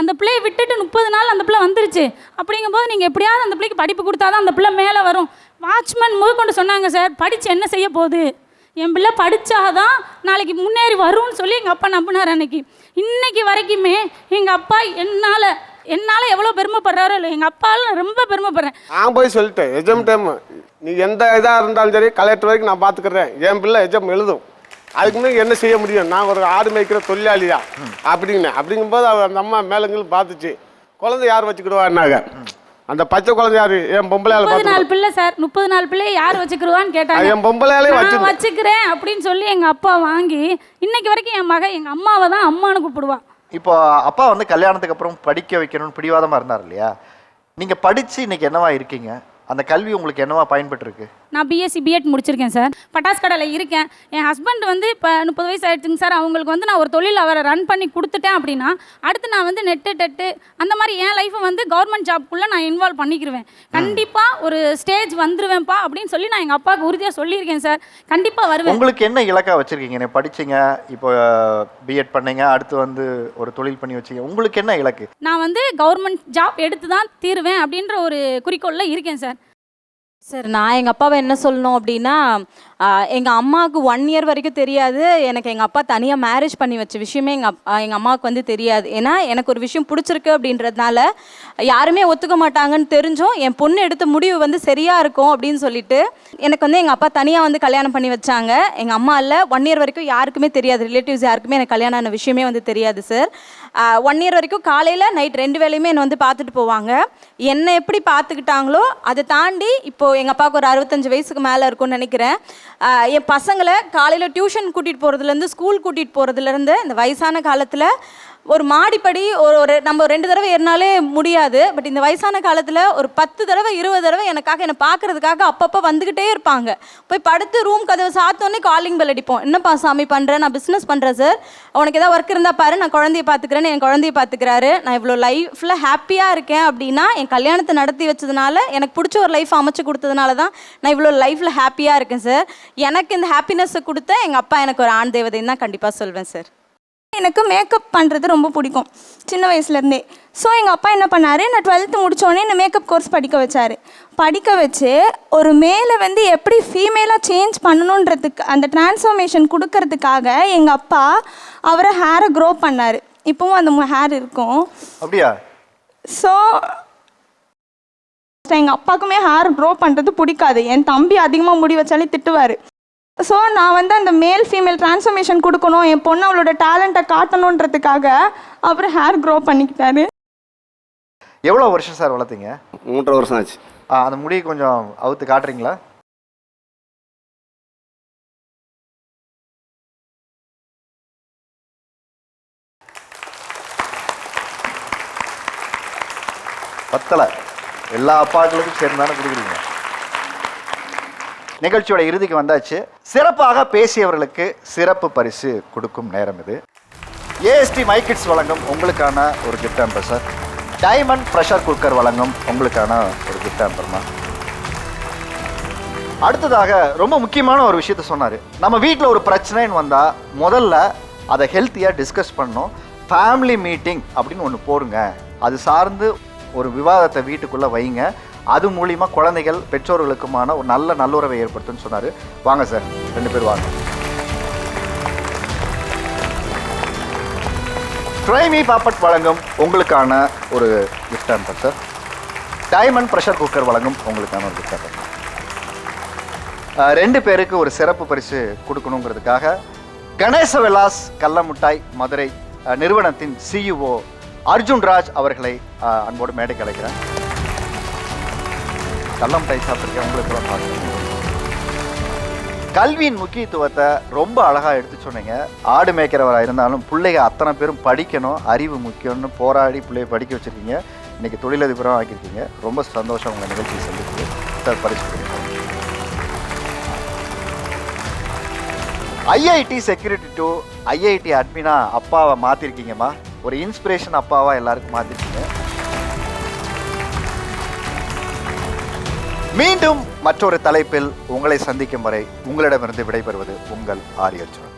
அந்த பிள்ளையை விட்டுட்டு 30 நாள் அந்த பிள்ளை வந்துருச்சு. அப்படிங்கும்போது நீங்கள் எப்படியாவது அந்த பிள்ளைக்கு படிப்பு கொடுத்தா தான் அந்த பிள்ளை மேலே வரும். வாட்ச்மேன் முதற்கொண்டு சொன்னாங்க சார், படித்து என்ன செய்ய போகுது, என் பிள்ளை படித்தாதான் நாளைக்கு முன்னேறி வரும்னு சொல்லி எங்கள் அப்பா நம்பினார். அன்னைக்கு இன்னைக்கு வரைக்குமே எங்கள் அப்பா என்னால் எவ்வளோ பெருமைப்படுறாரோ இல்லை, எங்கள் அப்பாவில் நான் ரொம்ப பெருமைப்படுறேன். நான் போய் சொல்லிட்டேன், எக்ஸாம் டைம் நீ எந்த இதாக இருந்தாலும் சரி கலெக்டர் வரைக்கும் நான் பார்த்துக்கிறேன், என் பிள்ளை எக்ஸாம் எழுதும், அதுக்கு முன்னாடி என்ன செய்ய முடியும், நான் ஒரு ஆடு மேய்க்கிற தொழிலாளியா அப்படின்னேன். அப்படிங்கும்போது அந்த அம்மா மேலங்களும் பார்த்துச்சு, குழந்தை யார் வச்சுக்கிடுவான்னாங்க. அந்த பச்சை குழந்தை யாரு, என் பொம்பளையால 30 நாள் பிள்ளை சார், 30 நாள் பிள்ளையை யார் வச்சுக்கிடுவான்னு கேட்டாங்க. என் பொம்பளையாலே வச்சுக்கிறேன் அப்படின்னு சொல்லி எங்கள் அப்பா வாங்கி இன்னைக்கு வரைக்கும் என் மகன் எங்கள் அம்மாவை தான் அம்மானு கூப்பிடுவா. இப்போ அப்பா வந்து கல்யாணத்துக்கு அப்புறம் படிக்க வைக்கணும்னு பிடிவாதமாக இருந்தார் இல்லையா? நீங்கள் படித்து இன்னைக்கு என்னவா இருக்கீங்க? அந்த கல்வி உங்களுக்கு என்னவா பயன்பட்டுருக்கு? நான் பிஎஸ்சி பிஎட் முடிச்சிருக்கேன் சார். பட்டாசு கடையில் இருக்கேன். என் ஹஸ்பண்ட் வந்து இப்போ 30 வயசு ஆயிடுச்சுங்க சார். அவங்களுக்கு வந்து நான் ஒரு தொழில் அவரை ரன் பண்ணி கொடுத்துட்டேன் அப்படின்னா அடுத்து நான் வந்து நெட்டு அந்த மாதிரி என் லைஃப்பை வந்து கவர்மெண்ட் ஜாப்குள்ளே நான் இன்வால்வ் பண்ணிக்கிருவேன். கண்டிப்பாக ஒரு ஸ்டேஜ் வந்துருவேன்ப்பா அப்படின்னு சொல்லி நான் எங்கள் அப்பாவுக்கு உறுதியாக சொல்லியிருக்கேன் சார். கண்டிப்பாக வருவேன். உங்களுக்கு என்ன இலக்கா வச்சுருக்கீங்க? நீங்கள் படிச்சிங்க, இப்போ பிஎட் பண்ணீங்க, அடுத்து வந்து ஒரு தொழில் பண்ணி வச்சிங்க, உங்களுக்கு என்ன இலக்கு? நான் வந்து கவர்மெண்ட் ஜாப் எடுத்து தான் தீருவேன் அப்படின்ற ஒரு குறிக்கோளில் இருக்கேன் சார். சார் நான் எங்கள் அப்பாவை என்ன சொல்லணும் அப்படின்னா, எங்கள் அம்மாவுக்கு 1 இயர் வரைக்கும் தெரியாது எனக்கு எங்கள் அப்பா தனியாக மேரேஜ் பண்ணி வச்ச விஷயமே எங்கள் அம்மாவுக்கு வந்து தெரியாது. ஏன்னா எனக்கு ஒரு விஷயம் பிடிச்சிருக்கு அப்படின்றதுனால யாருமே ஒத்துக்க மாட்டாங்கன்னு தெரிஞ்சும் என் பொண்ணு எடுத்த முடிவு வந்து சரியாக இருக்கும் அப்படின்னு சொல்லிட்டு எனக்கு வந்து எங்கள் அப்பா தனியாக வந்து கல்யாணம் பண்ணி வச்சாங்க. எங்கள் அம்மா இல்லை 1 இயர் வரைக்கும் யாருக்குமே தெரியாது, ரிலேட்டிவ்ஸ் யாருக்குமே எனக்கு கல்யாணம் ஆன விஷயமே வந்து தெரியாது சார். 1 இயர் வரைக்கும் காலையில் நைட் 2 வேளையுமே என்னை வந்து பார்த்துட்டு போவாங்க. என்னை எப்படி பார்த்துக்கிட்டாங்களோ அதை தாண்டி இப்போது எங்கள் அப்பாவுக்கு ஒரு 65 வயசுக்கு மேலே இருக்கும்னு நினைக்கிறேன். என் பசங்களை காலையில் டியூஷன் கூட்டிகிட்டு போகிறதுலேருந்து ஸ்கூல் கூட்டிகிட்டு போகிறதுலேருந்து இந்த வயசான காலத்தில் ஒரு மாடிப்படி ஒரு நம்ம 2 தடவை ஏறினாலே முடியாது. பட் இந்த வயசான காலத்தில் ஒரு 10 தடவை 20 தடவை எனக்காக என்னை பார்க்கறதுக்காக அப்பப்போ வந்துக்கிட்டே இருப்பாங்க. போய் படுத்து ரூம் கதவை சாத்தோன்னே காலிங் பெல் அடிப்போம். என்னப்பா சாமி பண்ணுறேன், நான் பிஸ்னஸ் பண்ணுறேன் சார், உனக்கு ஏதாவது ஒர்க் இருந்தால் பாரு, நான் குழந்தைய பார்த்துக்கிறேன்னு என் குழந்தைய பார்த்துக்கிறாரு. நான் இவ்வளோ லைஃப்பில் ஹாப்பியாக இருக்கேன் அப்படின்னா என் கல்யாணத்தை நடத்தி வச்சதுனால, எனக்கு பிடிச்ச ஒரு லைஃப் அமைச்சு கொடுத்ததுனால தான் நான் இவ்வளோ லைஃப்பில் ஹாப்பியாக இருக்கேன் சார். எனக்கு இந்த ஹாப்பினஸ்ஸை கொடுத்த எங்கள் அப்பா எனக்கு ஒரு ஆண் தேவதைன்னு தான் கண்டிப்பாக சொல்வேன் சார். எனக்கு மேக்கப் பண்ணுறது ரொம்ப பிடிக்கும் சின்ன வயசுலேருந்தே. ஸோ எங்கள் அப்பா என்ன பண்ணார், நான் 12th முடித்தோடனே என்னை மேக்கப் கோர்ஸ் படிக்க வச்சார். படிக்க வச்சு ஒரு மேலே வந்து எப்படி ஃபீமேலாக சேஞ்ச் பண்ணணுன்றதுக்கு அந்த டிரான்ஸ்ஃபர்மேஷன் கொடுக்கறதுக்காக எங்கள் அப்பா அவரை ஹேரை க்ரோ பண்ணார். இப்போவும் அந்த ஹேர் இருக்கும். அப்படியா? ஸோ எங்கள் அப்பாவுக்குமே ஹேர் க்ரோ பண்ணுறது பிடிக்காது. என் தம்பி அதிகமாக முடி வச்சாலே திட்டுவார். ஸோ நான் வந்து அந்த மேல் ஃபீமேல் டிரான்ஸ்ஃபர்மேஷன் கொடுக்கணும், என் பொண்ணு அவளோட டேலண்ட்டை காட்டணுன்றதுக்காக அவர் ஹேர் க்ரோ பண்ணிக்கிட்டாரு. எவ்வளோ வருஷம் சார் வளர்த்தீங்க? 3.5 வருஷம் ஆச்சு. அந்த முடியை கொஞ்சம் அவுத்து காட்டுறீங்களா? பத்தலை. எல்லா அப்பாக்களுக்கும் சேர்ந்தானே கொடுக்குறீங்க. நிகழ்ச்சியோட இறுதிக்கு வந்தாச்சு. சிறப்பாக பேசியவர்களுக்கு சிறப்பு பரிசு கொடுக்கும் நேரம் இது. ஏஎஸ்டி மைக்கிட்ஸ் வழங்கும் உங்களுக்கான ஒரு gift hamper sir. Diamond pressure cooker வழங்கும் உங்களுக்கான ஒரு கிஃப்ட் ஹேம்பர்மா. அடுத்ததாக ரொம்ப முக்கியமான ஒரு விஷயத்த சொன்னார். நம்ம வீட்டில் ஒரு பிரச்சனைன்னு வந்தால் முதல்ல அதை ஹெல்த்தியாக டிஸ்கஸ் பண்ணணும். ஃபேமிலி மீட்டிங் அப்படின்னு ஒன்று போடுங்க. அது சார்ந்து ஒரு விவாதத்தை வீட்டுக்குள்ளே வைங்க. அது மூலிமா குழந்தைகள் பெற்றோர்களுக்குமான ஒரு நல்ல நல்லுறவை ஏற்படுத்துன்னு சொன்னார். வாங்க சார், 2 பேர் வாங்க. ட்ரைமி பாப்பட் வழங்கும் உங்களுக்கான ஒரு gift hamper sir. Diamond pressure cooker வழங்கும் உங்களுக்கான ஒரு கிஃப்ட் ஹேம்பர். 2 பேருக்கு ஒரு சிறப்பு பரிசு கொடுக்கணுங்கிறதுக்காக கணேச விலாஸ் கள்ளமுட்டாய் மதுரை நிறுவனத்தின் சிஇஓ அர்ஜுன் ராஜ் அவர்களை அன்போடு மேடைக்கு அழைக்கிறேன். கள்ளமுட்டாய் சாப்பிட்ருக்கேன், உங்களுக்கு பார்க்கணும். கல்வியின் முக்கியத்துவத்தை ரொம்ப அழகாக எடுத்து சொன்னீங்க. ஆடு மேய்க்கிறவராக இருந்தாலும் பிள்ளைங்க அத்தனை பேரும் படிக்கணும், அறிவு முக்கியம்னு போராடி பிள்ளைய படிக்க வச்சுருக்கீங்க. இன்றைக்கி தொழிலதிபராக ஆக்கியிருக்கீங்க. ரொம்ப சந்தோஷம் உங்கள் நிகழ்ச்சியை சந்திச்சு சார். பரிசு கொடுங்க. ஐஐடி செக்யூரிட்டி டு ஐஐடி அட்மினா அப்பாவை மாற்றிருக்கீங்கம்மா. ஒரு இன்ஸ்பிரேஷன் அப்பாவாக எல்லாருக்கும் மாற்றிருக்கீங்க. மீண்டும் மற்றொரு தலைப்பில் உங்களை சந்திக்கும் வரை உங்களிடமிருந்து விடைபெறுவது உங்கள் ஆரியர்ஜுன்.